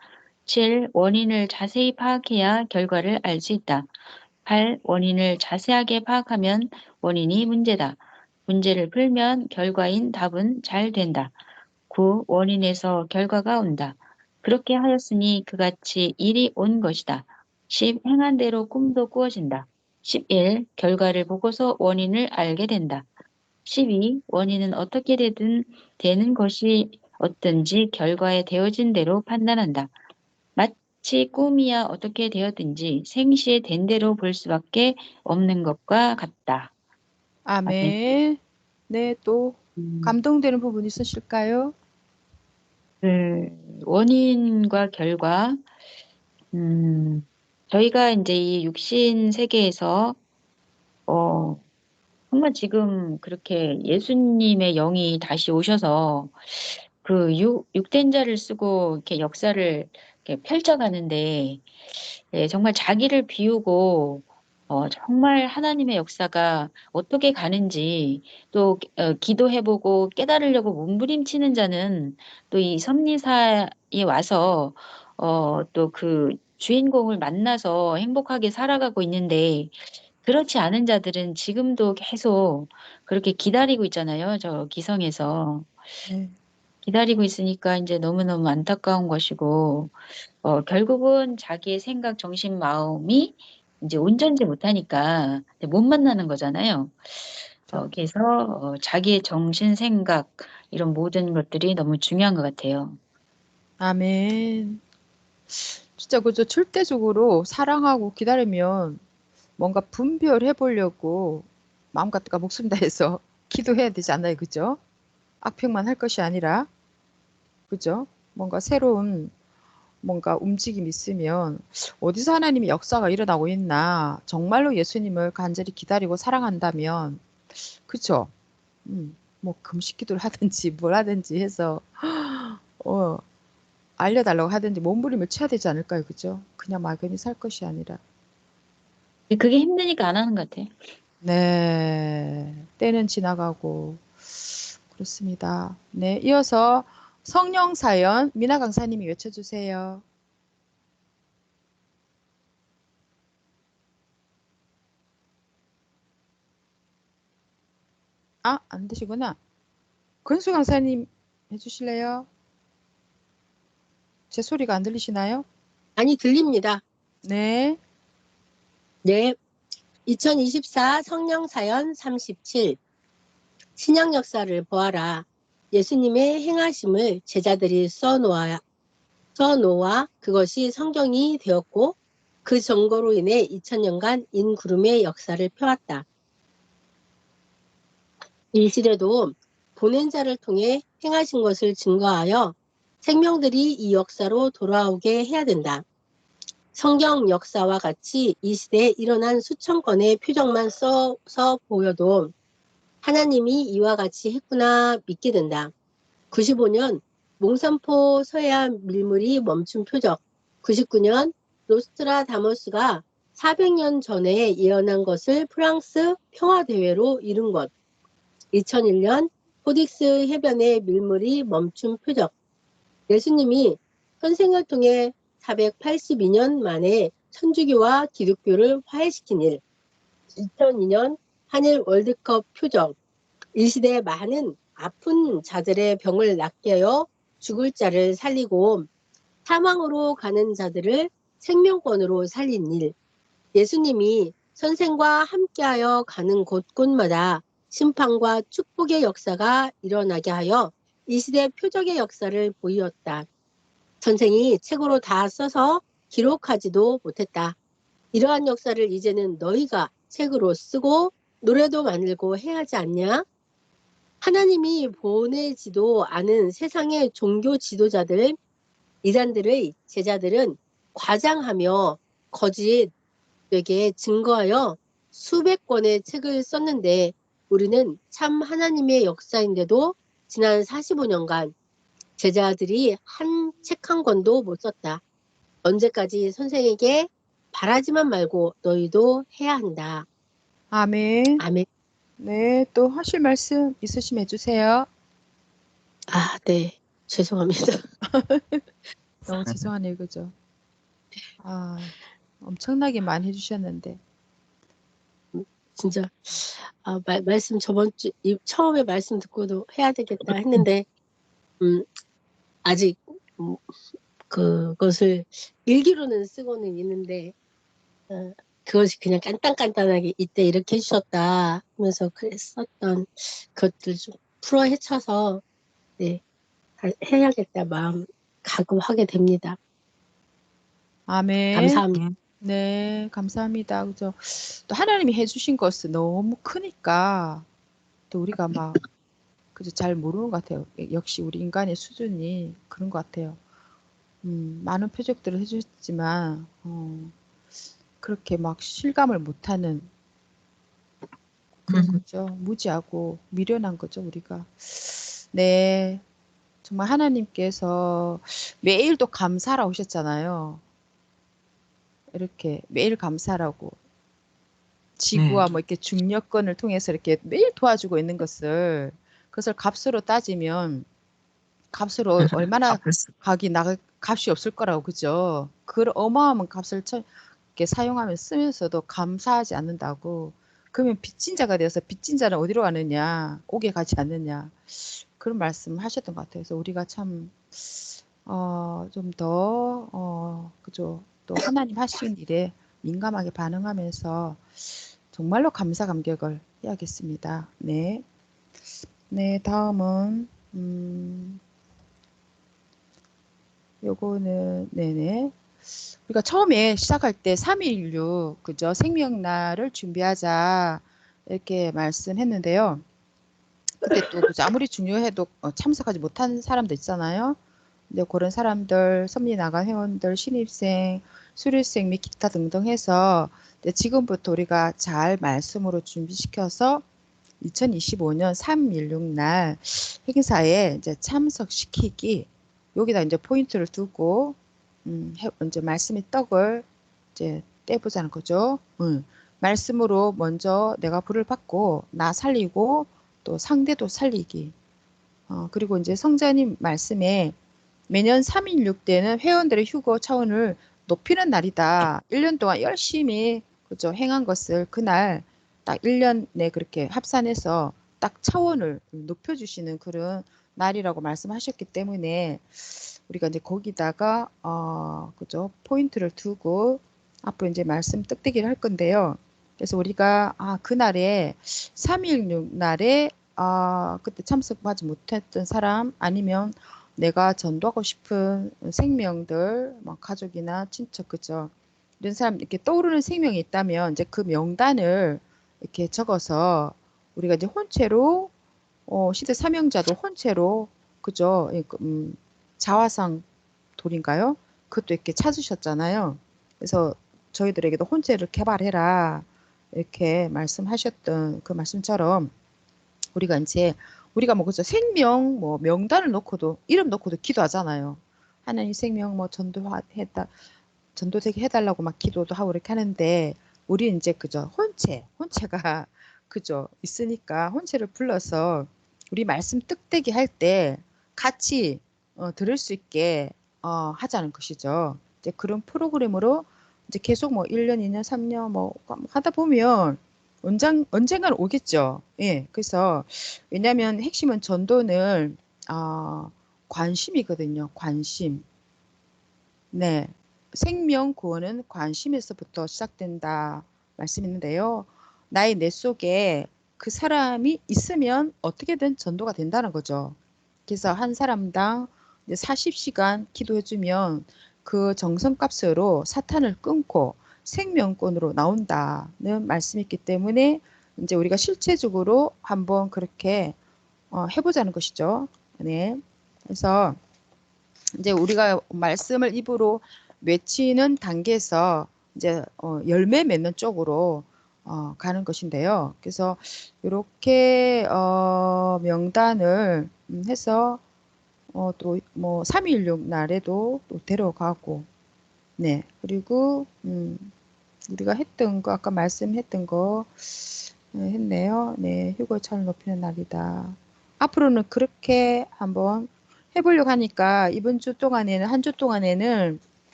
7. 원인을 자세히 파악해야 결과를 알 수 있다. 8. 원인을 자세하게 파악하면 원인이 문제다. 문제를 풀면 결과인 답은 잘 된다. 9. 원인에서 결과가 온다. 그렇게 하였으니 그같이 일이 온 것이다. 10. 행한 대로 꿈도 꾸어진다. 11. 결과를 보고서 원인을 알게 된다. 12. 원인은 어떻게 되는 것이 어떤지 결과에 되어진 대로 판단한다. 마치 꿈이야 어떻게 되었든지 생시에 된 대로 볼 수밖에 없는 것과 같다. 아멘. 아멘. 네, 또 감동되는 부분 있으실까요? 원인과 결과, 저희가 이제 이 육신 세계에서, 정말 지금 그렇게 예수님의 영이 다시 오셔서 그 육된 자를 쓰고 이렇게 역사를 이렇게 펼쳐가는데, 네, 정말 자기를 비우고 정말 하나님의 역사가 어떻게 가는지 또 기도해보고 깨달으려고 몸부림치는 자는 또 이 섭리사에 와서 또 그 주인공을 만나서 행복하게 살아가고 있는데 그렇지 않은 자들은 지금도 계속 그렇게 기다리고 있잖아요. 저 기성에서. 네. 기다리고 있으니까 이제 너무너무 안타까운 것이고 결국은 자기의 생각, 정신, 마음이 이제 온전지 못하니까 이제 못 만나는 거잖아요. 그렇죠. 그래서 자기의 정신, 생각 이런 모든 것들이 너무 중요한 것 같아요. 아멘. 진짜 그죠. 절대적으로 사랑하고 기다리면 뭔가 분별해 보려고 마음 같다가 목숨 다해서 기도해야 되지 않나요? 그죠? 악평만 할 것이 아니라, 그죠? 뭔가 새로운 뭔가 움직임이 있으면 어디서 하나님의 역사가 일어나고 있나, 정말로 예수님을 간절히 기다리고 사랑한다면, 그죠? 뭐 금식 기도를 하든지 뭘 하든지 해서 어, 알려달라고 하든지 몸부림을 쳐야 되지 않을까요? 그죠? 그냥 막연히 살 것이 아니라. 그게 힘드니까 안 하는 것 같아요. 네, 때는 지나가고 그렇습니다. 네, 이어서 성령 사연 미나 강사님이 외쳐주세요. 아, 안 되시구나. 권수 강사님 해주실래요? 제 소리가 안 들리시나요? 아니, 들립니다. 네, 네. 2024 성령사연 37. 신약 역사를 보아라. 예수님의 행하심을 제자들이 써놓아 그것이 성경이 되었고 그 증거로 인해 2000년간 인구름의 역사를 펴왔다. 이 시대도 보낸 자를 통해 행하신 것을 증거하여 생명들이 이 역사로 돌아오게 해야 된다. 성경 역사와 같이 이 시대에 일어난 수천 건의 표적만 써서 보여도 하나님이 이와 같이 했구나 믿게 된다. 95년 몽산포 서해안 밀물이 멈춘 표적, 99년 노스트라다머스가 400년 전에 예언한 것을 프랑스 평화대회로 이룬 것, 2001년 포딕스 해변의 밀물이 멈춘 표적, 예수님이 선생을 통해 482년 만에 천주교와 기독교를 화해시킨 일, 2002년 한일 월드컵 표적, 이 시대에 많은 아픈 자들의 병을 낫게 하여 죽을 자를 살리고 사망으로 가는 자들을 생명권으로 살린 일, 예수님이 선생과 함께하여 가는 곳곳마다 심판과 축복의 역사가 일어나게 하여 이 시대 표적의 역사를 보이었다. 선생이 책으로 다 써서 기록하지도 못했다. 이러한 역사를 이제는 너희가 책으로 쓰고 노래도 만들고 해야 하지 않냐? 하나님이 보내지도 않은 세상의 종교 지도자들, 이단들의 제자들은 과장하며 거짓되게 증거하여 수백 권의 책을 썼는데 우리는 참 하나님의 역사인데도 지난 45년간 제자들이 책 한 권도 못 썼다. 언제까지 선생에게 바라지만 말고 너희도 해야 한다. 아멘. 아멘. 네, 또 하실 말씀 있으시면 해주세요. 아, 네. 죄송합니다. 너무 죄송하네요, 그죠? 아, 엄청나게 많이 해주셨는데. 진짜 말씀 처음에 말씀 듣고도 해야 되겠다 했는데 아직 그것을 일기로는 쓰고는 있는데 그것이 그냥 간단하게 이때 이렇게 해주셨다 하면서 그랬었던 것들 좀 풀어 헤쳐서 네 해야겠다 마음 각오하게 됩니다. 아멘. 감사합니다. 네, 감사합니다. 그죠? 또 하나님이 해주신 것은 너무 크니까 또 우리가 막 그죠? 잘 모르는 것 같아요. 역시 우리 인간의 수준이 그런 것 같아요. 많은 표적들을 해주셨지만 그렇게 막 실감을 못하는 그런 거죠. 무지하고 미련한 거죠, 우리가. 네, 정말 하나님께서 매일 또 감사라 오셨잖아요. 이렇게 매일 감사라고. 지구와 네. 뭐 이렇게 중력권을 통해서 이렇게 매일 도와주고 있는 것을 그것을 값으로 따지면 값으로 얼마나 값이 없을 거라고 그죠? 그 어마어마한 값을 이렇게 사용하면 쓰면서도 감사하지 않는다고. 그러면 빚진 자가 되어서 빚진 자는 어디로 가느냐? 옥에 가지 않느냐? 그런 말씀 하셨던 것 같아요. 그래서 우리가 참 좀 더 그죠? 또 하나님 하신 일에 민감하게 반응하면서 정말로 감사 감격을 해야겠습니다. 네. 네, 다음은 요거는 네네. 우리가 처음에 시작할 때 3.16 그죠? 생명날을 준비하자 이렇게 말씀했는데요. 그때 또 그죠? 아무리 중요해도 참석하지 못한 사람도 있잖아요. 근데 그런 사람들, 섭리 나간 회원들, 신입생, 수료생 및 기타 등등 해서 지금부터 우리가 잘 말씀으로 준비시켜서 2025년 3.16 날 행사에 이제 참석시키기 여기다 이제 포인트를 두고 이제 말씀의 떡을 이제 떼보자는 거죠. 말씀으로 먼저 내가 불을 받고 나 살리고 또 상대도 살리기. 그리고 이제 성자님 말씀에 매년 3.16 때는 회원들의 휴거 차원을 높이는 날이다. 1년 동안 열심히 그죠 행한 것을 그날 딱 1년 내 그렇게 합산해서 딱 차원을 높여주시는 그런 날이라고 말씀하셨기 때문에 우리가 이제 거기다가 그죠 포인트를 두고 앞으로 이제 말씀 떡대기를 할 건데요. 그래서 우리가 그날에 3.16 날에 그때 참석하지 못했던 사람 아니면 내가 전도하고 싶은 생명들, 뭐 가족이나 친척, 그죠? 이런 사람 이렇게 떠오르는 생명이 있다면 이제 그 명단을 이렇게 적어서 우리가 이제 혼체로 시대 사명자도 혼체로 그죠? 자화상 돌인가요? 그것도 이렇게 찾으셨잖아요. 그래서 저희들에게도 혼체를 개발해라 이렇게 말씀하셨던 그 말씀처럼 우리가 이제 우리가 뭐 그죠 생명 뭐 명단을 놓고도 이름 놓고도 기도하잖아요. 하나님 생명 뭐 전도되게 해달라고 막 기도도 하고 이렇게 하는데 우리 이제 그죠 혼체가 그죠 있으니까 혼체를 불러서 우리 말씀 뜻되게 할 때 같이 들을 수 있게 하자는 것이죠. 이제 그런 프로그램으로 이제 계속 뭐 1년, 2년, 3년 뭐 하다 보면 언젠가는 오겠죠. 예. 그래서 왜냐하면 핵심은 전도는 관심이거든요. 관심. 네. 생명 구원은 관심에서부터 시작된다 말씀인데요. 나의 뇌 속에 그 사람이 있으면 어떻게든 전도가 된다는 거죠. 그래서 한 사람당 40시간 기도해주면 그 정성값으로 사탄을 끊고 생명권으로 나온다는 말씀이 있기 때문에 이제 우리가 실체적으로 한번 그렇게 해보자는 것이죠. 네. 그래서 이제 우리가 말씀을 입으로 외치는 단계에서 이제 열매 맺는 쪽으로 가는 것인데요. 그래서 이렇게 명단을 해서 또 뭐 3.16 날에도 또 데려가고 네 그리고 우리가 했던 거 아까 말씀했던 거 했네요. 네 휴거차를 높이는 날이다. 앞으로는 그렇게 한번 해보려고 하니까 이번 주 동안에는 한 주 동안에는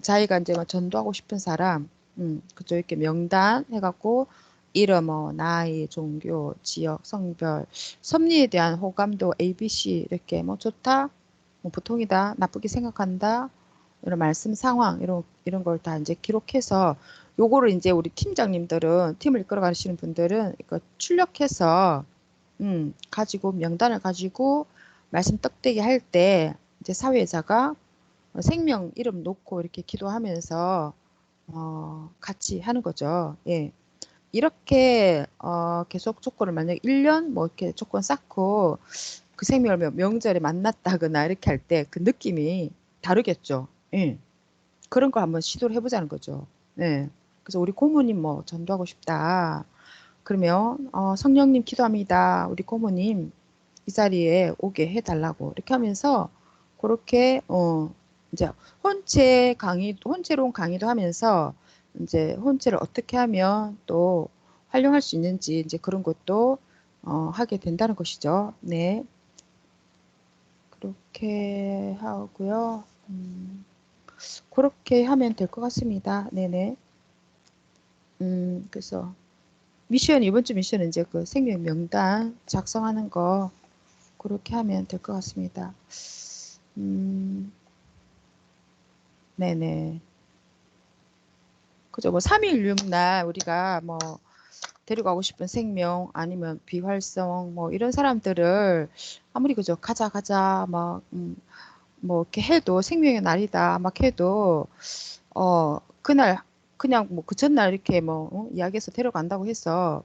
자기가 이제 막 전도하고 싶은 사람, 그쪽 이렇게 명단 해갖고 이름, 뭐 나이, 종교, 지역, 성별, 섭리에 대한 호감도 ABC 이렇게 뭐 좋다, 뭐 보통이다, 나쁘게 생각한다 이런 말씀 상황 이런 걸 다 이제 기록해서 요거를 이제 우리 팀장님들은 팀을 이끌어 가시는 분들은 이거 출력해서 가지고 명단을 가지고 말씀 떡대기 할 때 이제 사회자가 생명 이름 놓고 이렇게 기도하면서 같이 하는 거죠. 예. 이렇게 계속 조건을 만약 1년 뭐 이렇게 조건 쌓고 그 생명을 명절에 만났다거나 이렇게 할 때 그 느낌이 다르겠죠. 예. 그런 거 한번 시도를 해보자는 거죠. 네. 그래서 우리 고모님 뭐 전도하고 싶다. 그러면 성령님 기도합니다. 우리 고모님 이 자리에 오게 해달라고 이렇게 하면서 그렇게 이제 혼체론 강의도 하면서 이제 혼체를 어떻게 하면 또 활용할 수 있는지 이제 그런 것도 하게 된다는 것이죠. 네. 그렇게 하고요. 그렇게 하면 될 것 같습니다. 네네. 그래서 이번 주 미션은 이제 그 생명 명단 작성하는 거 그렇게 하면 될 것 같습니다. 네네. 그죠. 뭐 3.16 날 우리가 뭐 데려가고 싶은 생명 아니면 비활성 뭐 이런 사람들을 아무리 그죠. 가자 가자 막 뭐 이렇게 해도 생명의 날이다 막 해도 그날 그냥 뭐 그 전날 이렇게 뭐 이야기해서 데려간다고 해서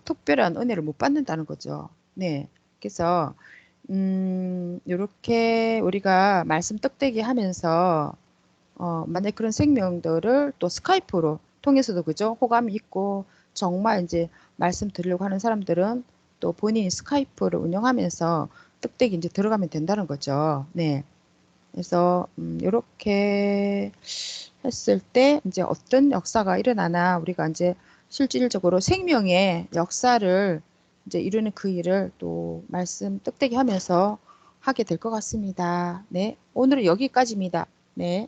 특별한 은혜를 못 받는다는 거죠. 네. 그래서 요렇게 우리가 말씀 떡대기 하면서 만약 그런 생명들을 또 스카이프로 통해서도 그죠? 호감이 있고 정말 이제 말씀 드리려고 하는 사람들은 또 본인이 스카이프를 운영하면서 떡대기 이제 들어가면 된다는 거죠. 네. 그래서 요렇게 했을 때 이제 어떤 역사가 일어나나 우리가 이제 실질적으로 생명의 역사를 이제 이루는 그 일을 또 말씀 떡대기 하면서 하게 될 것 같습니다. 네. 오늘은 여기까지입니다. 네.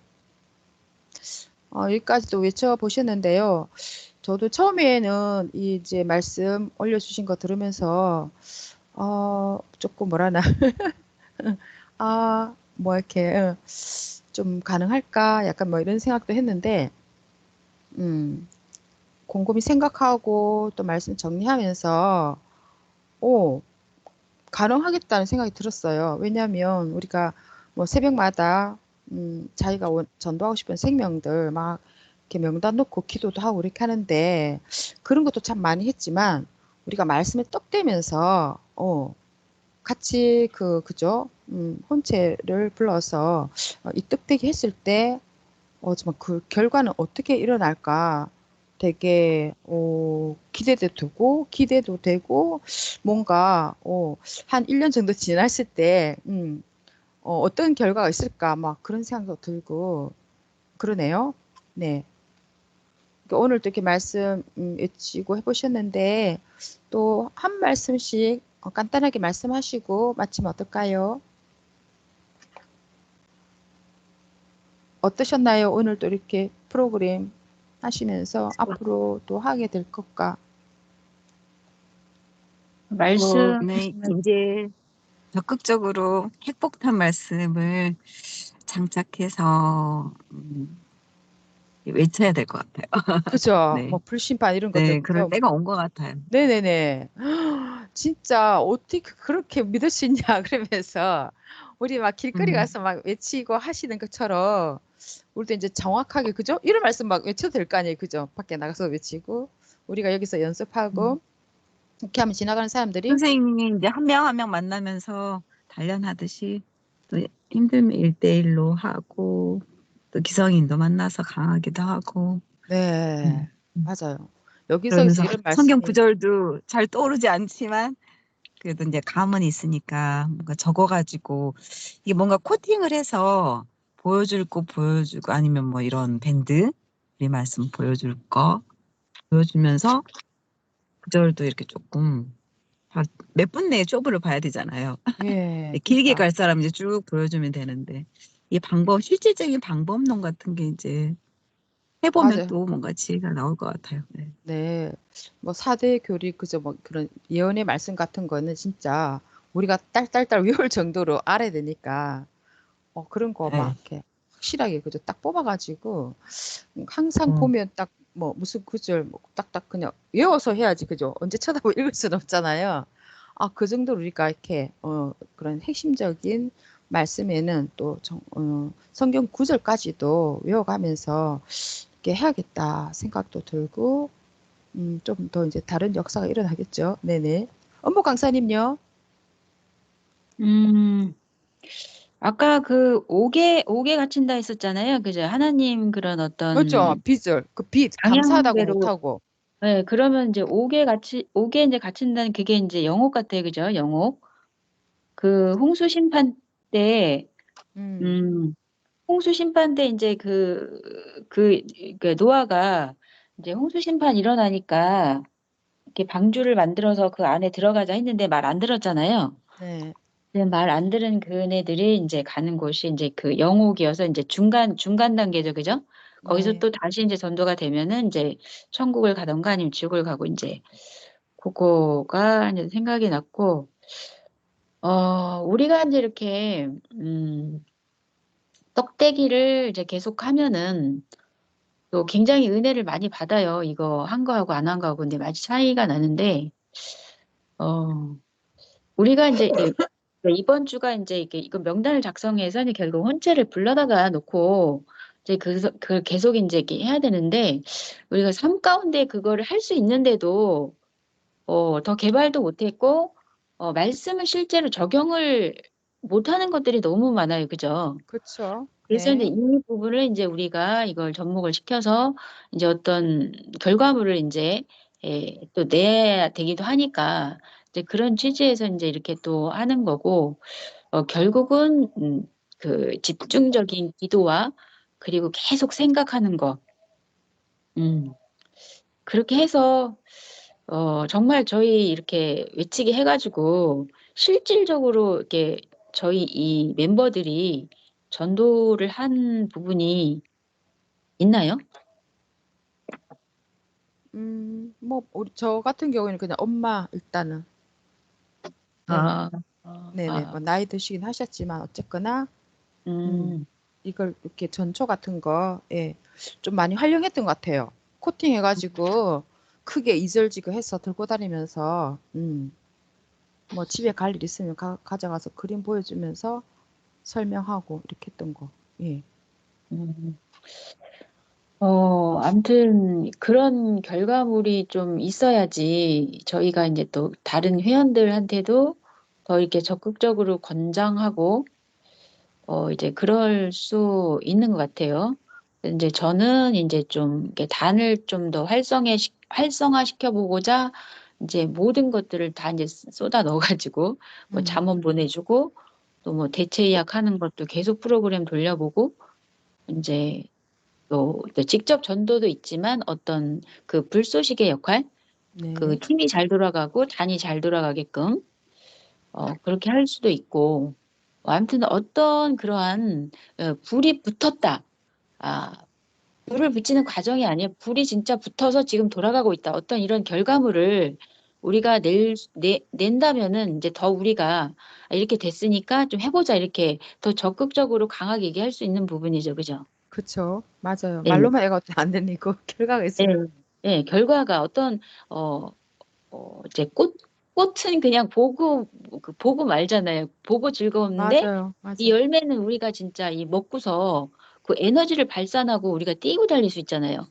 여기까지 또 외쳐보셨는데요. 저도 처음에는 이 이제 말씀 올려주신 거 들으면서, 조금 뭐라나, 뭐 이렇게, 좀 가능할까? 약간 뭐 이런 생각도 했는데, 음, 곰곰이 생각하고 또 말씀 정리하면서, 오, 가능하겠다는 생각이 들었어요. 왜냐하면 우리가 뭐 새벽마다 자기가 전도하고 싶은 생명들 막 이렇게 명단 놓고 기도도 하고 이렇게 하는데 그런 것도 참 많이 했지만 우리가 말씀에 떡대면서 같이 그죠? 혼체를 불러서 이 떡대기 했을 때 정말 그 결과는 어떻게 일어날까 되게 기대도 되고 뭔가 한 1년 정도 지났을 때 어떤 결과가 있을까 막 그런 생각도 들고 그러네요. 네. 그러니까 오늘 또 이렇게 말씀 외치고 해보셨는데 또 한 말씀씩 간단하게 말씀하시고 마치면 어떨까요? 어떠셨나요? 오늘 또 이렇게 프로그램 하시면서 앞으로 또 하게 될 것과 말씀 네, 이제 적극적으로 핵폭탄 말씀을 장착해서 외쳐야 될 것 같아요. 그죠? 네, 뭐 불심판 이런 것들 네, 그럴 그죠? 때가 온 것 같아요. 네네네. 진짜 어떻게 그렇게 믿을 수 있냐 그러면서 우리 막 길거리 음, 가서 막 외치고 하시는 것처럼 우리도 이제 정확하게 그죠? 이런 말씀 막 외쳐도 될 거 아니에요, 그죠? 밖에 나가서 외치고 우리가 여기서 연습하고 이렇게 하면 지나가는 사람들이 선생님이 이제 한 명 한 명 만나면서 단련하듯이 또 힘들면 1대1로 하고 또 기성인도 만나서 강하기도 하고 네, 음, 음. 맞아요. 여기서 그러면서 이런 성경 말씀이 구절도 잘 떠오르지 않지만 그래도 이제 감은 있으니까 뭔가 적어가지고 이게 뭔가 코팅을 해서 보여줄 거 보여주고 아니면 뭐 이런 밴드 우리 말씀 보여줄 거 보여주면서 구절도 이렇게 조금 몇 분 내에 쇼부를 봐야 되잖아요. 예, 길게 그러니까 갈 사람 이제 쭉 보여주면 되는데 이 실질적인 방법론 같은 게 이제 해보면 맞아요. 또 뭔가 지혜가 나올 것 같아요. 네. 네, 뭐 4대 교리 그저 뭐 그런 예언의 말씀 같은 거는 진짜 우리가 딸딸딸 외울 정도로 알아야 되니까 그런 거 막 네. 이렇게 확실하게 그저 딱 뽑아가지고 항상 음, 보면 딱 뭐 무슨 구절 뭐 딱딱 그냥 외워서 해야지 그죠? 언제 쳐다보고 읽을 수는 없잖아요. 그 정도로 우리가 이렇게 그런 핵심적인 말씀에는 또 성경 구절까지도 외워가면서 이렇게 해야겠다 생각도 들고 좀 더 이제 다른 역사가 일어나겠죠. 네네. 업무 강사님요. 음, 아까 그 옥에 갇힌다 했었잖아요. 그죠? 하나님 그런 그렇죠. 어떤 빚을 그 빚 감사하다고 방향대로, 못하고. 네, 그러면 이제 옥에 이제 갇힌다는 그게 이제 영옥 같아요. 그죠? 영옥. 그 홍수 심판 때, 음, 음, 홍수 심판 때 이제 그 노아가 이제 홍수 심판 일어나니까 이렇게 방주를 만들어서 그 안에 들어가자 했는데 말 안 들었잖아요. 네. 말 안 들은 그네들이 이제 가는 곳이 이제 그 영옥이어서 이제 중간 단계죠, 그죠? 거기서 네. 또 다시 이제 전도가 되면은 이제 천국을 가던가 아니면 지옥을 가고 이제 그거가 이제 생각이 났고, 우리가 이제 이렇게 떡대기를 이제 계속 하면은 또 굉장히 은혜를 많이 받아요. 이거 한 거하고 안 한 거하고 근데 많이 차이가 나는데, 어, 우리가 이제 이번 주가 이제 이거 명단을 작성해서 이제 결국 헌재를 불러다가 놓고 이제 그 계속 이제 이렇게 해야 되는데 우리가 삶 가운데 그거를 할 수 있는데도 더 개발도 못했고 말씀을 실제로 적용을 못하는 것들이 너무 많아요, 그죠? 그쵸. 그래서 이제 네. 이 부분을 이제 우리가 이걸 접목을 시켜서 이제 어떤 결과물을 이제 또 내야 되기도 하니까 이제 그런 취지에서 이제 이렇게 또 하는 거고 결국은 그 집중적인 기도와 그리고 계속 생각하는 거 그렇게 해서 정말 저희 이렇게 외치게 해가지고 실질적으로 이렇게 저희 이 멤버들이 전도를 한 부분이 있나요? 뭐 우리 저 같은 경우에는 그냥 엄마 일단은 네. 아, 네네. 뭐 나이 드시긴 하셨지만 어쨌거나 음, 음, 이걸 이렇게 전초 같은 거, 예, 좀 많이 활용했던 것 같아요. 코팅 해가지고 크게 이절지고 해서 들고 다니면서, 뭐 집에 갈 일 있으면 가져가서 그림 보여주면서 설명하고 이렇게 했던 거. 예. 음. 아무튼 그런 결과물이 좀 있어야지 저희가 이제 또 다른 회원들한테도 더 이렇게 적극적으로 권장하고 이제 그럴 수 있는 것 같아요. 이제 저는 이제 좀 이렇게 단을 좀 더 활성화시켜 보고자 이제 모든 것들을 다 이제 쏟아 넣어가지고 뭐 음, 잠원 보내주고 또 뭐 대체 예약하는 것도 계속 프로그램 돌려보고 이제 또 직접 전도도 있지만 어떤 그 불쏘시개 역할 그 네. 팀이 잘 돌아가고 단이 잘 돌아가게끔 그렇게 할 수도 있고 아무튼 어떤 그러한 불이 붙었다. 아, 불을 붙이는 과정이 아니라 불이 진짜 붙어서 지금 돌아가고 있다. 어떤 이런 결과물을 우리가 낸다면은 이제 더 우리가 이렇게 됐으니까 좀 해보자. 이렇게 더 적극적으로 강하게 얘기할 수 있는 부분이죠. 그죠? 그쵸. 맞아요. 예, 말로만 애가 안 되니까 결과가 예, 있으면. 예. 결과가 어떤, 어, 이제 꽃은 그냥 보고 말잖아요. 보고 즐거운데 맞아요. 이 맞아. 열매는 우리가 진짜 이 먹고서 그 에너지를 발산하고 우리가 뛰고 달릴 수 있잖아요.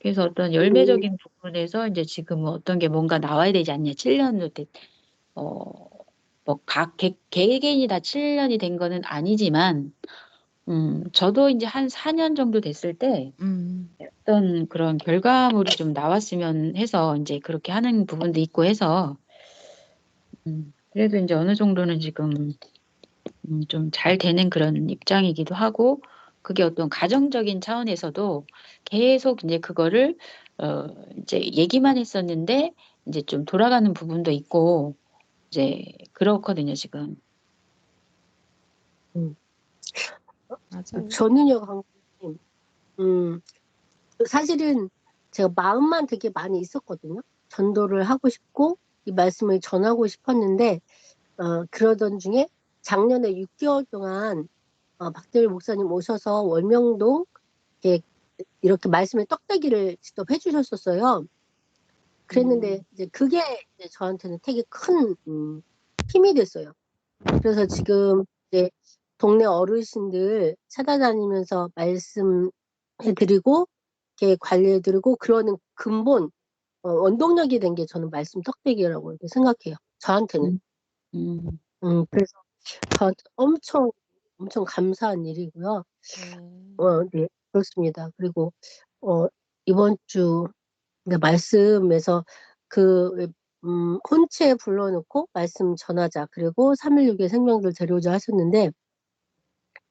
그래서 어떤 음, 열매적인 부분에서 이제 지금 어떤 게 뭔가 나와야 되지 않냐. 7년도 어, 뭐 개개인이 다 7년이 된 거는 아니지만, 저도 이제 한 4년 정도 됐을 때 음, 어떤 그런 결과물이 좀 나왔으면 해서 이제 그렇게 하는 부분도 있고 해서, 그래도 이제 어느 정도는 지금 좀 잘 되는 그런 입장이기도 하고, 그게 어떤 가정적인 차원에서도 계속 이제 그거를, 이제 얘기만 했었는데, 이제 좀 돌아가는 부분도 있고, 이제 그렇거든요, 지금. 음. 맞아요. 전은혁 강사님, 음, 사실은 제가 마음만 되게 많이 있었거든요. 전도를 하고 싶고, 이 말씀을 전하고 싶었는데, 그러던 중에 작년에 6개월 동안 박대일 목사님 오셔서 월명동 이렇게 말씀의 떡대기를 직접 해주셨었어요. 그랬는데 이제 그게 이제 저한테는 되게 큰 힘이 됐어요. 그래서 지금 이제 동네 어르신들 찾아다니면서 말씀해드리고 이렇게 관리해드리고 그러는 근본 원동력이 된 게 저는 말씀 떡대기라고 이렇게 생각해요. 저한테는. 음, 음, 그래서 저한테 엄청 엄청 감사한 일이고요. 네. 네, 그렇습니다. 그리고 어, 이번 주 말씀에서 그 혼채 불러놓고 말씀 전하자. 그리고 316의 생명들 데려오자 하셨는데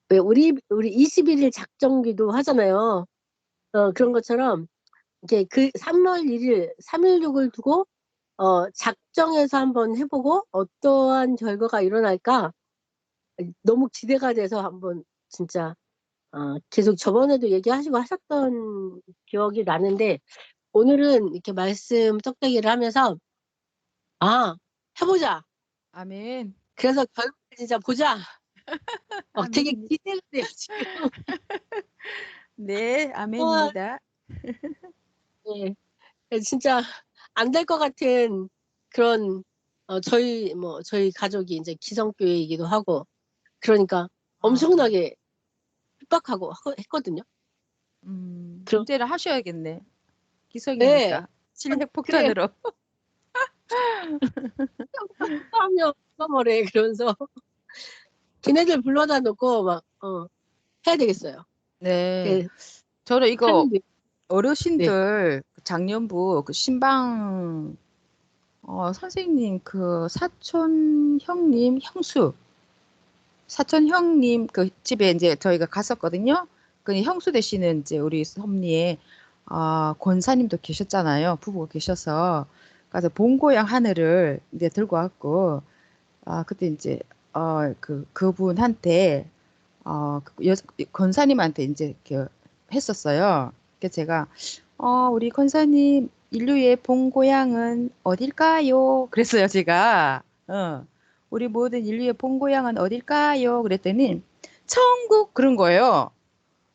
왜 우리 21일 작정기도 하잖아요. 그런 것처럼 이렇게 그 3월 1일, 316을 두고 작정해서 한번 해보고 어떠한 결과가 일어날까 너무 기대가 돼서 한번 진짜 계속 저번에도 얘기하시고 하셨던 기억이 나는데 오늘은 이렇게 말씀 떡대기를 하면서 해보자. 아멘. 그래서 결과를 진짜 보자. 되게 아멘입니다. 기대가 돼요 지금. 네, 와, 아멘입니다. 네. 진짜 안 될 것 같은 그런 저희 가족이 이제 기성교회이기도 하고 그러니까 아, 엄청나게 핍박하고 했거든요. 그럼 문제를 하셔야겠네. 네, 기성이니까. 그래 실력폭탄으로. 하면 뭐래 그러면서 걔네들 불러다 놓고 막 해야 되겠어요. 네. 그 저는 이거 하는데 네. 어르신들 작년부 그 신방 선생님 그 사촌 형님 형수 사촌 형님 그 집에 이제 저희가 갔었거든요. 그 형수 되시는 이제 우리 섭리에 권사님도 계셨잖아요. 부부가 계셔서 그래서 본고향 하늘을 이제 들고 왔고 그때 이제 그분한테 권사님한테 이제 이렇게 했었어요. 그래서 제가 우리 권사님 인류의 본고향은 어딜까요? 그랬어요, 제가. 우리 모든 인류의 본고향은 어딜까요? 그랬더니 천국 그런 거예요.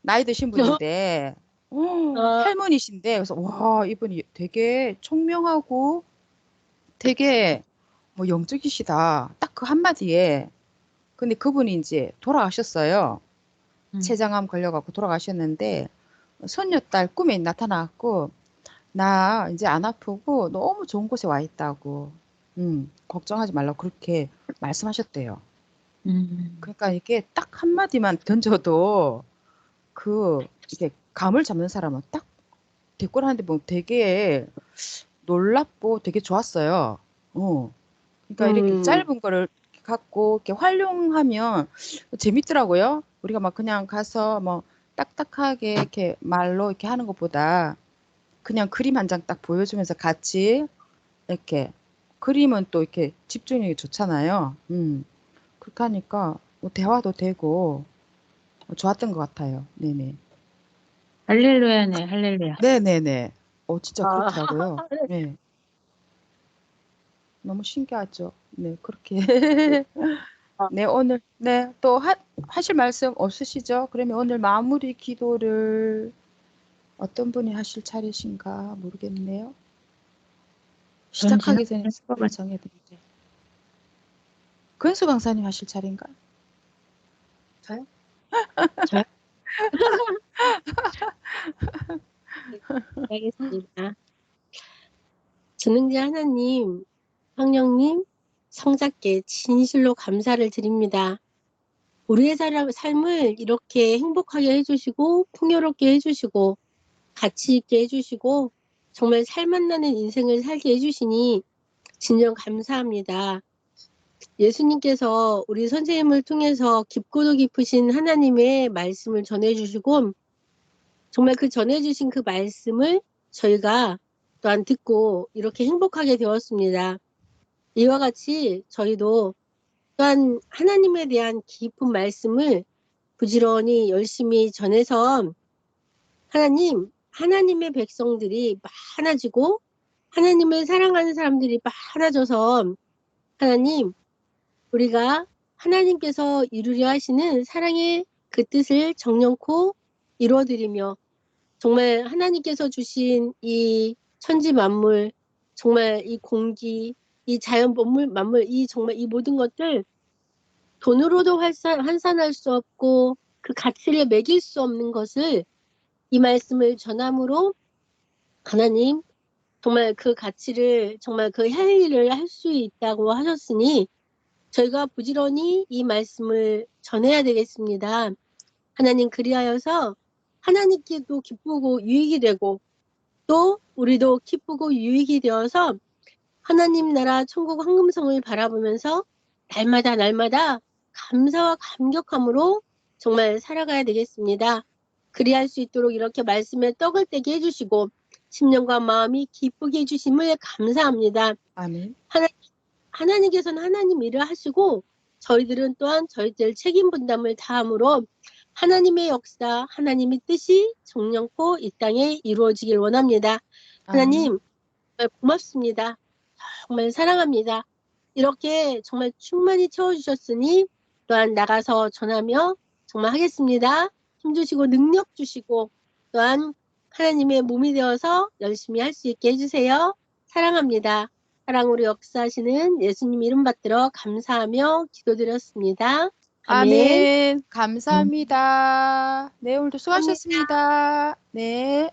나이 드신 분인데 아, 할머니신데 그래서 와 이분이 되게 총명하고 되게 뭐 영적이시다. 딱 그 한마디에. 근데 그분이 이제 돌아가셨어요. 췌장암 걸려갖고 돌아가셨는데 손녀딸 꿈에 나타나갖고 나 이제 안 아프고 너무 좋은 곳에 와 있다고. 걱정하지 말라고 그렇게 말씀하셨대요. 그러니까 이게 딱 한마디만 던져도 이게 감을 잡는 사람은 딱 댓글 하는데 뭐 되게 놀랍고 되게 좋았어요. 그러니까 이렇게 음, 짧은 거를 갖고 이렇게 활용하면 재밌더라고요. 우리가 막 그냥 가서 뭐 딱딱하게 이렇게 말로 이렇게 하는 것보다 그냥 그림 한 장 딱 보여주면서 같이 이렇게 그림은 또 이렇게 집중력이 좋잖아요. 그렇게 하니까 뭐 대화도 되고 좋았던 것 같아요. 네네. 할렐루야네, 할렐루야. 네네네. 진짜 아, 그렇더라고요. 네. 너무 신기하죠. 네, 그렇게. 네, 오늘, 네, 또 하실 말씀 없으시죠? 그러면 오늘 마무리 기도를 어떤 분이 하실 차례신가 모르겠네요. 전 시작하기 전에 지나갈 것 순서를 같 정해드릴게요. 근수 강사님 하실 차례인가? 저요? 저요? 네, 알겠습니다. 전능자 하나님, 성령님, 성자께 진실로 감사를 드립니다. 우리의 삶을 이렇게 행복하게 해주시고, 풍요롭게 해주시고, 가치 있게 해주시고, 정말 살맛나는 인생을 살게 해주시니, 진정 감사합니다. 예수님께서 우리 선생님을 통해서 깊고도 깊으신 하나님의 말씀을 전해주시고, 정말 그 전해주신 그 말씀을 저희가 또한 듣고 이렇게 행복하게 되었습니다. 이와 같이 저희도 또한 하나님에 대한 깊은 말씀을 부지런히 열심히 전해서 하나님의 백성들이 많아지고 하나님을 사랑하는 사람들이 많아져서 하나님, 우리가 하나님께서 이루려 하시는 사랑의 그 뜻을 정령코 이루어드리며 정말 하나님께서 주신 이 천지 만물, 정말 이 공기, 이 자연 만물, 이 정말 이 모든 것들 돈으로도 환산할 수 없고 그 가치를 매길 수 없는 것을 이 말씀을 전함으로 하나님 정말 그 가치를 정말 그 행위를 할 수 있다고 하셨으니 저희가 부지런히 이 말씀을 전해야 되겠습니다. 하나님 그리하여서 하나님께도 기쁘고 유익이 되고 또 우리도 기쁘고 유익이 되어서 하나님 나라 천국 황금성을 바라보면서 날마다 감사와 감격함으로 정말 살아가야 되겠습니다. 그리할 수 있도록 이렇게 말씀에 떡을 떼게 해주시고 심령과 마음이 기쁘게 해주심을 감사합니다. 아멘. 하나님께서는 하나님 일을 하시고 저희들은 또한 저희들 책임 분담을 다함으로 하나님의 역사, 하나님의 뜻이 정령코 이 땅에 이루어지길 원합니다. 하나님 정말 고맙습니다. 정말 사랑합니다. 이렇게 정말 충만히 채워주셨으니 또한 나가서 전하며 정말 하겠습니다. 힘주시고 능력 주시고 또한 하나님의 몸이 되어서 열심히 할 수 있게 해주세요. 사랑합니다. 사랑으로 역사하시는 예수님 이름 받들어 감사하며 기도드렸습니다. 아멘. 아멘. 감사합니다. 네, 오늘도 수고하셨습니다. 네.